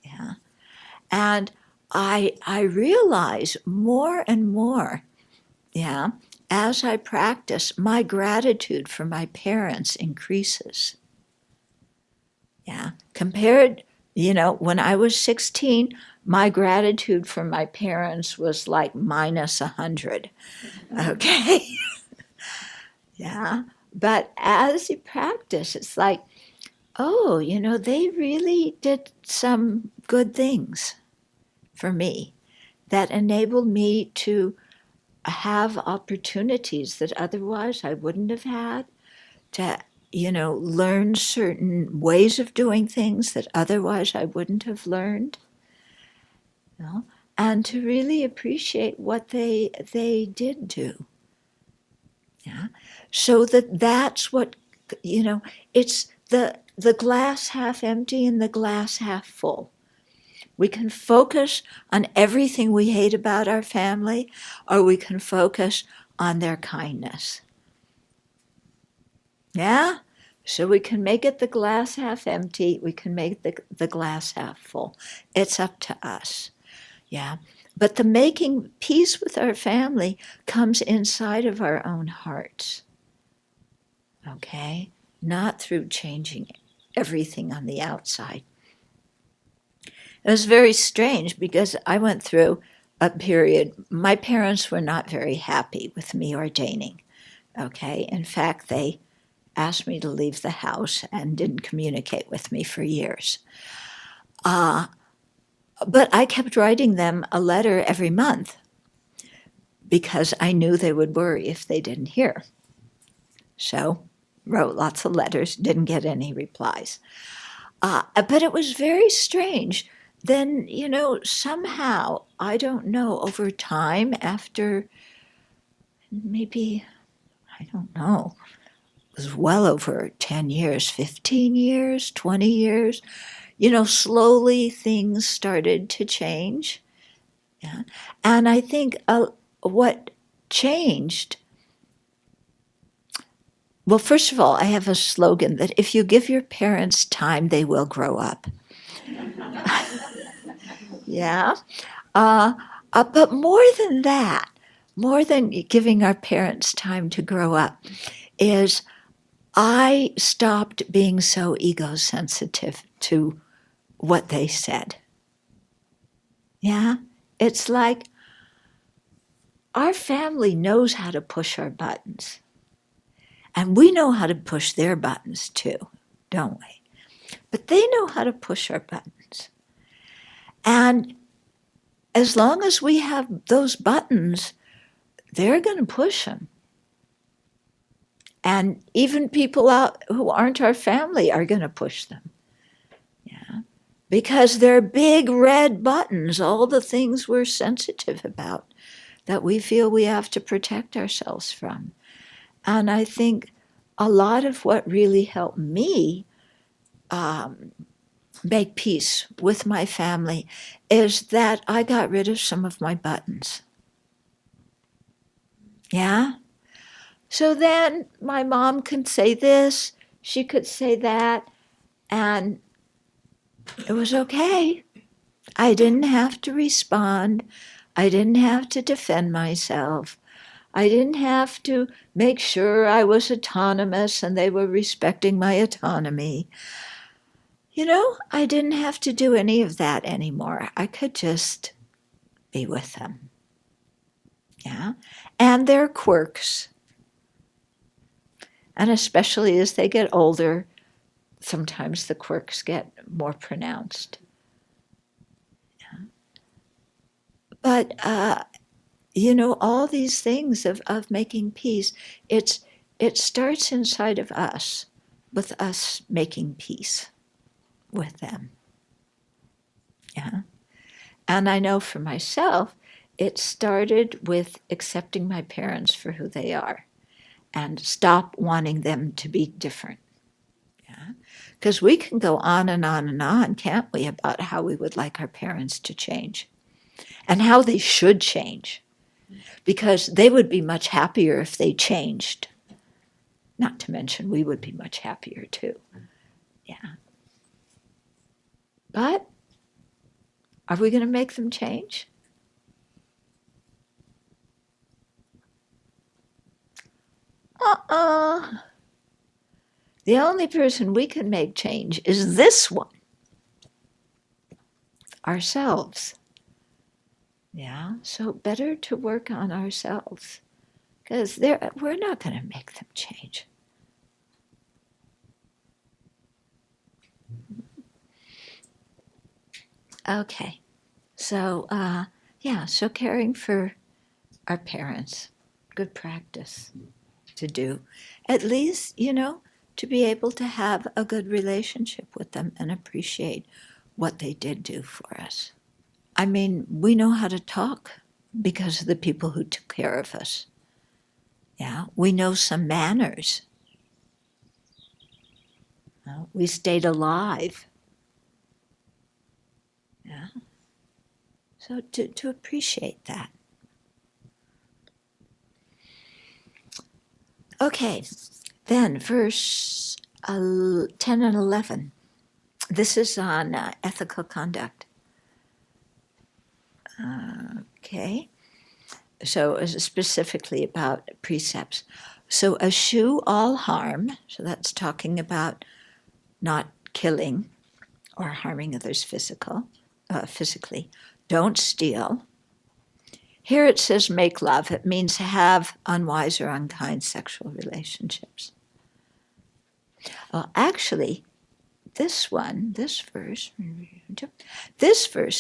Yeah. And I realize more and more, yeah, as I practice, my gratitude for my parents increases. Yeah. Compared, when I was 16, my gratitude for my parents was like minus 100. Okay. Yeah. But as you practice, it's like, oh, they really did some good things for me that enabled me to have opportunities that otherwise I wouldn't have had, to, learn certain ways of doing things that otherwise I wouldn't have learned, and to really appreciate what they did do. Yeah. So that's what, it's the glass half empty and the glass half full. We can focus on everything we hate about our family, or we can focus on their kindness. Yeah? So we can make it the glass half empty, we can make the glass half full. It's up to us. Yeah? But the making peace with our family comes inside of our own hearts. Okay? Not through changing everything on the outside. It was very strange because I went through a period, my parents were not very happy with me ordaining. Okay? In fact, they asked me to leave the house and didn't communicate with me for years. But I kept writing them a letter every month because I knew they would worry if they didn't hear. So, wrote lots of letters, didn't get any replies. But it was very strange. Then, somehow, I don't know, over time, after maybe, I don't know, it was well over 10 years, 15 years, 20 years, slowly things started to change. Yeah. And I think what changed, well, first of all, I have a slogan that if you give your parents time, they will grow up. Yeah. But more than that, more than giving our parents time to grow up, is I stopped being so ego-sensitive to what they said. Yeah? It's like our family knows how to push our buttons. And we know how to push their buttons too, don't we? But they know how to push our buttons. And as long as we have those buttons, they're going to push them. And even people out who aren't our family are going to push them. Yeah. Because they're big red buttons, all the things we're sensitive about that we feel we have to protect ourselves from. And I think a lot of what really helped me make peace with my family is that I got rid of some of my buttons. Yeah? So then my mom could say this, she could say that, and it was okay. I didn't have to respond. I didn't have to defend myself. I didn't have to make sure I was autonomous and they were respecting my autonomy. You know, I didn't have to do any of that anymore. I could just be with them. Yeah. And their quirks. And especially as they get older, sometimes the quirks get more pronounced. Yeah. But, you know, all these things of making peace, it starts inside of us, with us making peace with them. Yeah. And I know for myself, it started with accepting my parents for who they are and stop wanting them to be different. Yeah. Because we can go on and on and on, can't we, about how we would like our parents to change and how they should change, because they would be much happier if they changed. Not to mention we would be much happier too. Yeah. But are we going to make them change? The only person we can make change is this one, ourselves. Yeah, so better to work on ourselves, because we're not going to make them change. Okay, so so caring for our parents, good practice to do. At least, you know, to be able to have a good relationship with them and appreciate what they did do for us. I mean, we know how to talk because of the people who took care of us. Yeah, we know some manners. We stayed alive. Yeah. So to appreciate that. Okay, then verse 10 and 11. This is on ethical conduct. Okay, so specifically about precepts. So eschew all harm, so that's talking about not killing or harming others physically. Don't steal. Here it says make love. It means have unwise or unkind sexual relationships. Well, actually, this verse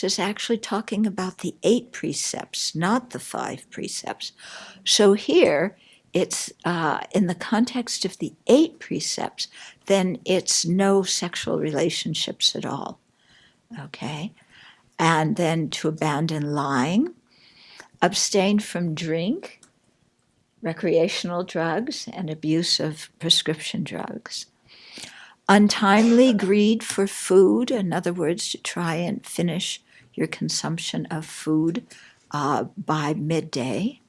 is actually talking about the 8 precepts, not the 5 precepts. So here, it's in the context of the 8 precepts, then it's no sexual relationships at all. Okay? And then to abandon lying, abstain from drink, recreational drugs, and abuse of prescription drugs. Untimely greed for food, in other words, to try and finish your consumption of food by midday.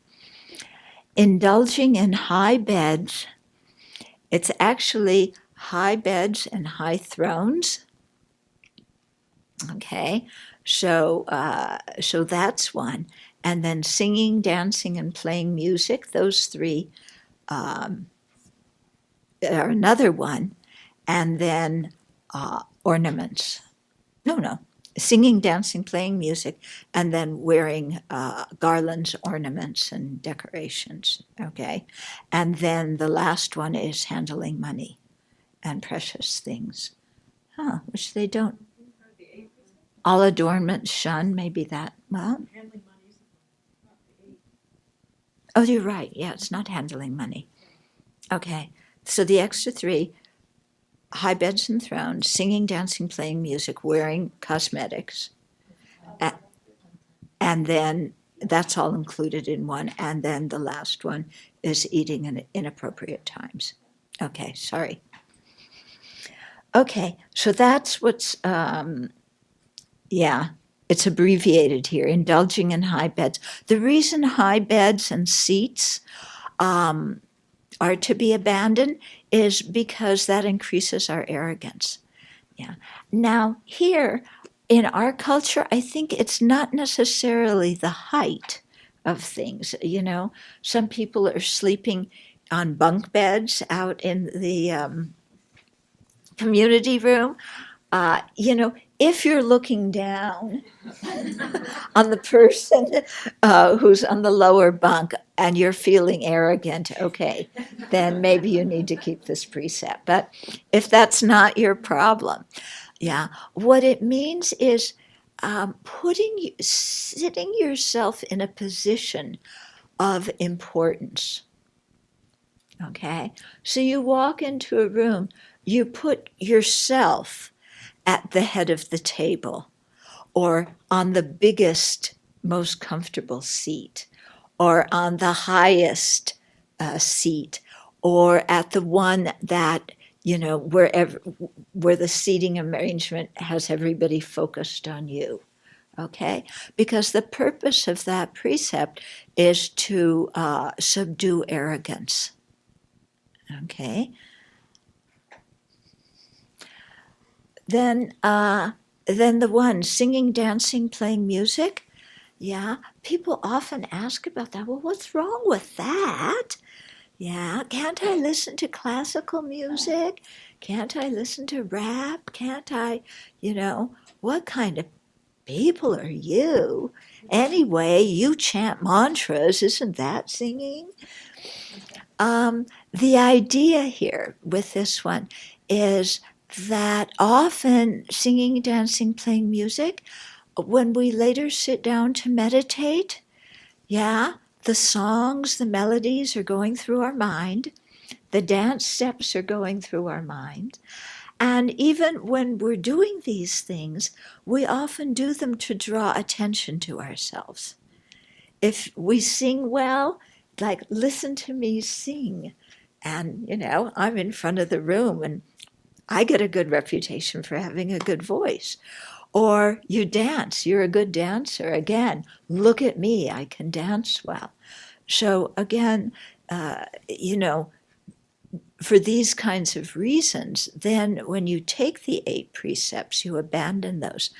Indulging in high beds. It's actually high beds and high thrones. Okay, So that's one. And then singing, dancing, and playing music, those three are another one. And then ornaments. No. Singing, dancing, playing music, and then wearing garlands, ornaments, and decorations. Okay. And then the last one is handling money and precious things. Which they don't. All adornments shun, maybe that. Well, oh, you're right. Yeah, it's not handling money. Okay. So the extra three: high beds and thrones, singing, dancing, playing music, wearing cosmetics. And then that's all included in one. And then the last one is eating in inappropriate times. Okay, sorry. Okay, so that's what's, it's abbreviated here, indulging in high beds. The reason high beds and seats are to be abandoned is because that increases our arrogance. Yeah. Now, here in our culture, I think it's not necessarily the height of things. You know, some people are sleeping on bunk beds out in the community room. If you're looking down on the person who's on the lower bunk and you're feeling arrogant, okay, then maybe you need to keep this precept. But if that's not your problem, what it means is sitting yourself in a position of importance. Okay, so you walk into a room, you put yourself at the head of the table, or on the biggest, most comfortable seat, or on the highest seat, or at the one that, where the seating arrangement has everybody focused on you. Okay? Because the purpose of that precept is to subdue arrogance. Okay? Then the one singing, dancing, playing music. Yeah, people often ask about that. Well, what's wrong with that? Yeah, can't I listen to classical music? Can't I listen to rap? Can't I, what kind of people are you? Anyway, you chant mantras, isn't that singing? The idea here with this one is that often singing, dancing, playing music, when we later sit down to meditate, the songs, the melodies are going through our mind, the dance steps are going through our mind. And even when we're doing these things, we often do them to draw attention to ourselves. If we sing well, like, listen to me sing. And, I'm in front of the room and I get a good reputation for having a good voice. Or you dance, you're a good dancer. Again, look at me, I can dance well. So again, for these kinds of reasons, then when you take the 8 precepts, you abandon those.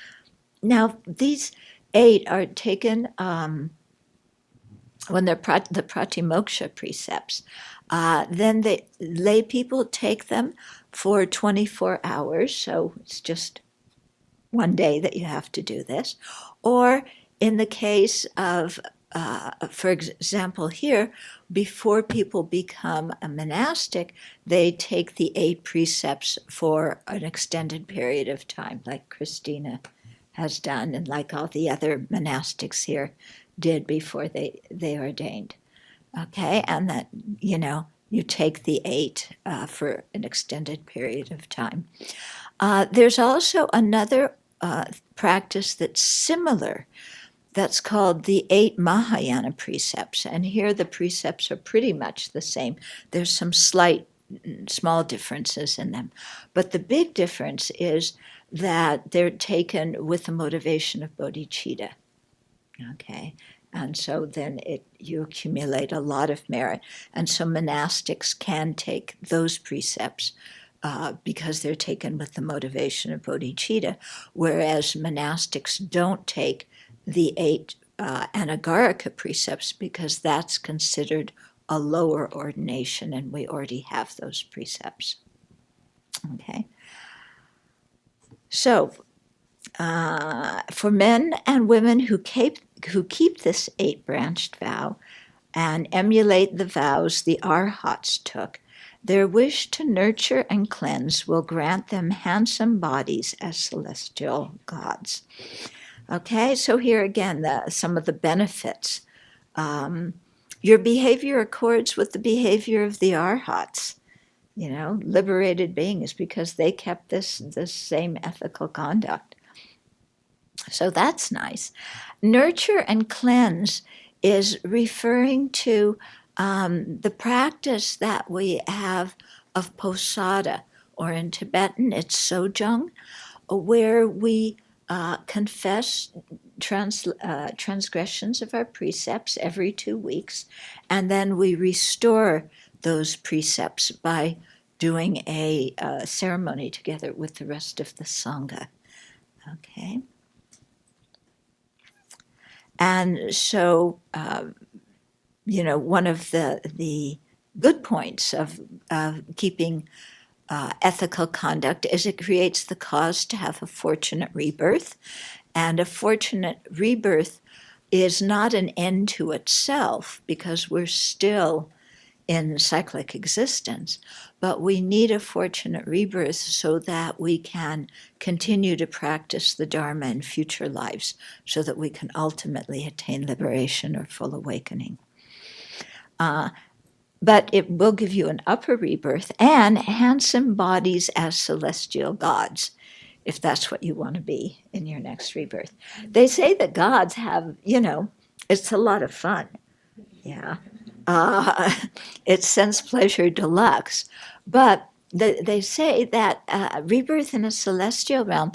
Now, these 8 are taken when they're the pratimoksha precepts. Then the lay people take them for 24 hours, so it's just one day that you have to do this. Or in the case of, for example here, before people become a monastic, they take the 8 precepts for an extended period of time, like Christina has done, and like all the other monastics here did before they ordained. Okay, and that, you take the 8 for an extended period of time. There's also another practice that's similar, that's called the 8 Mahayana precepts. And here the precepts are pretty much the same. There's some small differences in them. But the big difference is that they're taken with the motivation of bodhicitta. Okay, and so then you accumulate a lot of merit. And so monastics can take those precepts because they're taken with the motivation of bodhicitta, whereas monastics don't take the 8 anagarika precepts because that's considered a lower ordination, and we already have those precepts. Okay. So, for men and women who keep this 8-branched vow and emulate the vows the arhats took, their wish to nurture and cleanse will grant them handsome bodies as celestial gods. Okay, so here again, some of the benefits. Your behavior accords with the behavior of the arhats, liberated beings, because they kept this same ethical conduct. So that's nice. Nurture and cleanse is referring to the practice that we have of posada, or in Tibetan it's sojung, where we confess transgressions of our precepts every 2 weeks, and then we restore those precepts by doing a ceremony together with the rest of the Sangha. Okay. And so, one of the good points of keeping ethical conduct is it creates the cause to have a fortunate rebirth. And a fortunate rebirth is not an end to itself, because we're still in cyclic existence, but we need a fortunate rebirth so that we can continue to practice the Dharma in future lives, so that we can ultimately attain liberation or full awakening. But it will give you an upper rebirth and handsome bodies as celestial gods, if that's what you want to be in your next rebirth. They say that gods have, it's a lot of fun. Yeah. It's sense pleasure deluxe. But they say that rebirth in a celestial realm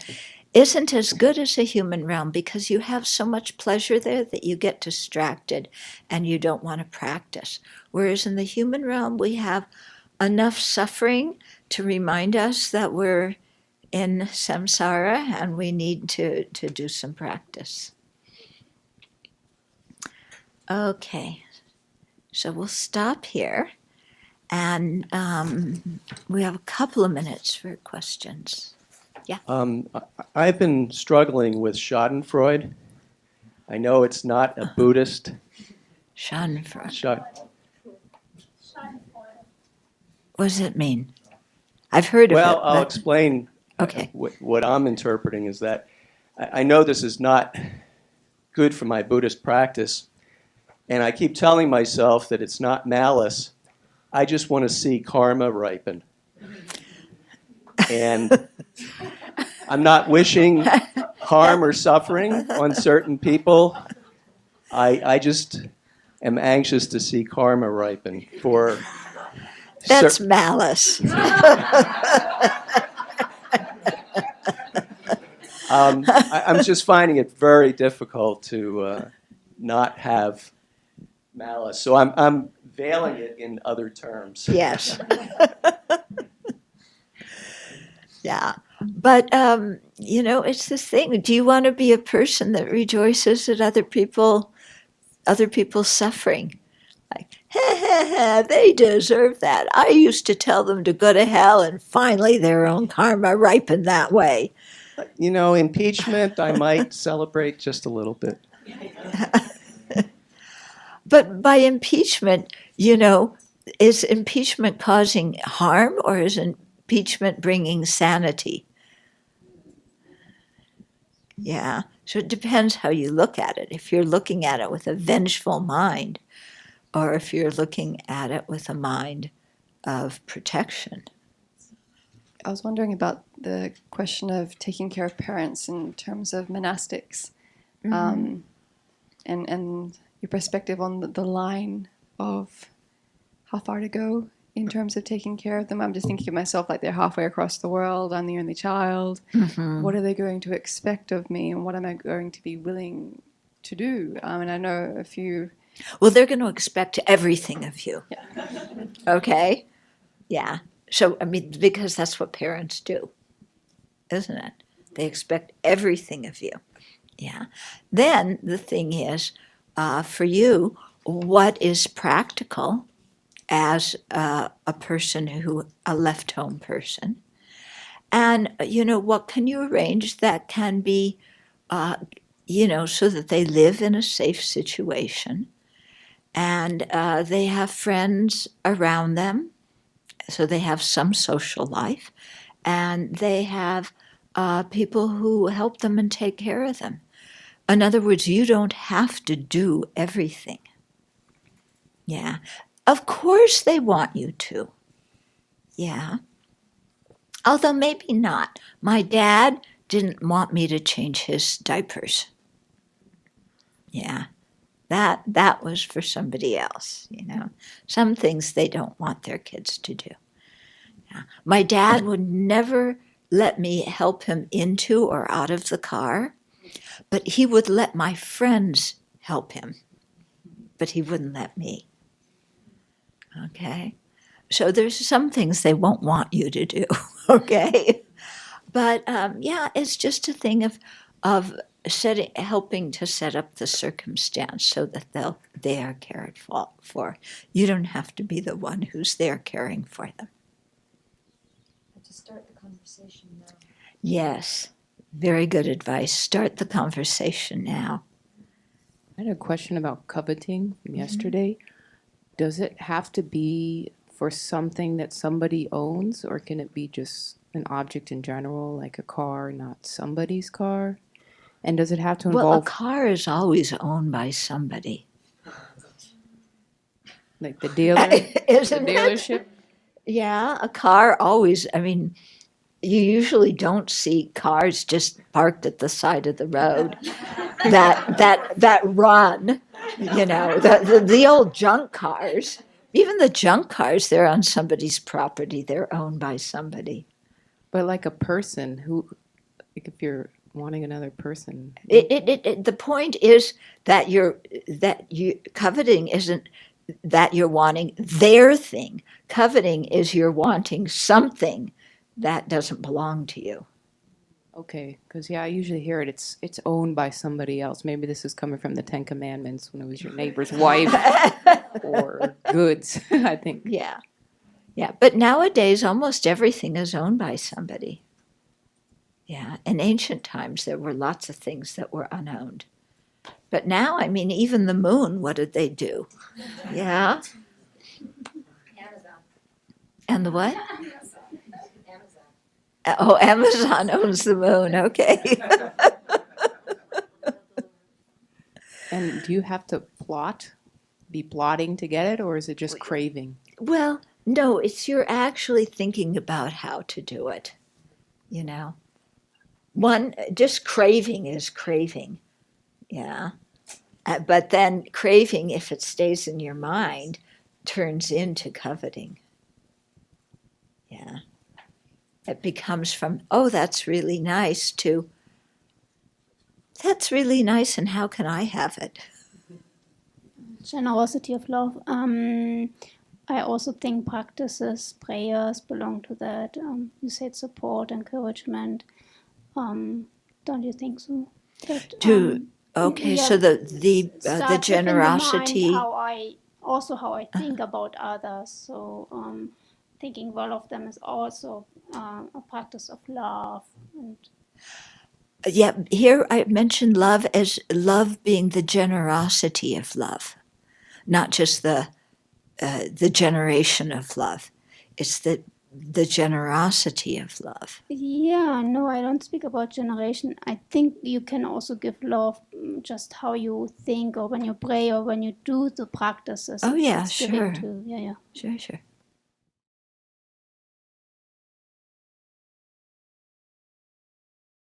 isn't as good as a human realm, because you have so much pleasure there that you get distracted and you don't want to practice. Whereas in the human realm, we have enough suffering to remind us that we're in samsara and we need to do some practice. Okay. So we'll stop here, and we have a couple of minutes for questions. Yeah. I've been struggling with Schadenfreude. I know it's not a Buddhist. Schadenfreude. What does it mean? I've heard of it. Well, I'll explain. Okay. What I'm interpreting is that I know this is not good for my Buddhist practice, and I keep telling myself that it's not malice. I just want to see karma ripen. And I'm not wishing harm or suffering on certain people. I just am anxious to see karma ripen for... That's malice. I'm just finding it very difficult to not have malice. So I'm veiling it in other terms. Yes. Yeah. But, it's this thing. Do you want to be a person that rejoices at other people's suffering? Like, they deserve that. I used to tell them to go to hell, and finally their own karma ripened that way. Impeachment, I might celebrate just a little bit. But by impeachment, is impeachment causing harm, or is impeachment bringing sanity? Yeah. So it depends how you look at it. If you're looking at it with a vengeful mind, or if you're looking at it with a mind of protection. I was wondering about the question of taking care of parents in terms of monastics, and your perspective on the line of how far to go in terms of taking care of them. I'm just thinking of myself like they're halfway across the world. I'm the only child. Mm-hmm. What are they going to expect of me, and what am I going to be willing to do? And I know a few... Well, they're going to expect everything of you. Yeah. Okay? Yeah. So, I mean, because that's what parents do, isn't it? They expect everything of you. Yeah. Then the thing is, for you, what is practical as a person a left home person? And, what can you arrange that can be, so that they live in a safe situation and they have friends around them, so they have some social life, and they have people who help them and take care of them. In other words, you don't have to do everything. Yeah. Of course they want you to. Yeah. Although maybe not. My dad didn't want me to change his diapers. Yeah. That was for somebody else, Some things they don't want their kids to do. Yeah. My dad would never let me help him into or out of the car, but he would let my friends help him, but he wouldn't let me. Okay? So there's some things they won't want you to do, okay? But it's just a thing of helping to set up the circumstance so that they are cared for. You don't have to be the one who's there caring for them. To start the conversation now. Yes, very good advice. Start the conversation now. I had a question about coveting from yesterday. Does it have to be for something that somebody owns, or can it be just an object in general, like a car, not somebody's car? And does it have to Well, a involve car is always owned by somebody. like the dealer, the Isn't it? dealership? Yeah, a car always, you usually don't see cars just parked at the side of the road that run, the old junk cars. Even the junk cars, they're on somebody's property. They're owned by somebody. But like a person who, like if you're wanting another person. The point is that coveting isn't that you're wanting their thing. Coveting is you're wanting something that doesn't belong to you. Okay, because I usually hear it's owned by somebody else. Maybe this is coming from the Ten Commandments when it was your neighbor's wife or goods, I think. Yeah. But nowadays, almost everything is owned by somebody. Yeah. In ancient times, there were lots of things that were unowned. But now, even the moon, what did they do? Yeah. Amazon. And the what? Amazon. Oh, Amazon owns the moon. Okay. And do you have to be plotting to get it, or is it just craving? Well, no, you're actually thinking about how to do it. One, just craving is craving. Yeah. But then craving, if it stays in your mind, turns into coveting. Yeah. It becomes from, oh, that's really nice, to, that's really nice, and how can I have it? Generosity of love. I also think practices, prayers belong to that. You said support, encouragement. Don't you think so? That, Okay, yeah, so the starts within generosity. The mind, how I think about others. So thinking well of them is also a practice of love. And Yeah, here I mentioned love as love being the generosity of love, not just the generation of love. It's the generosity of love. yeah, no, I don't speak about generation. I think you can also give love just how you think, or when you pray, or when you do the practices. Oh, yeah, it's giving sure. to, yeah. Sure.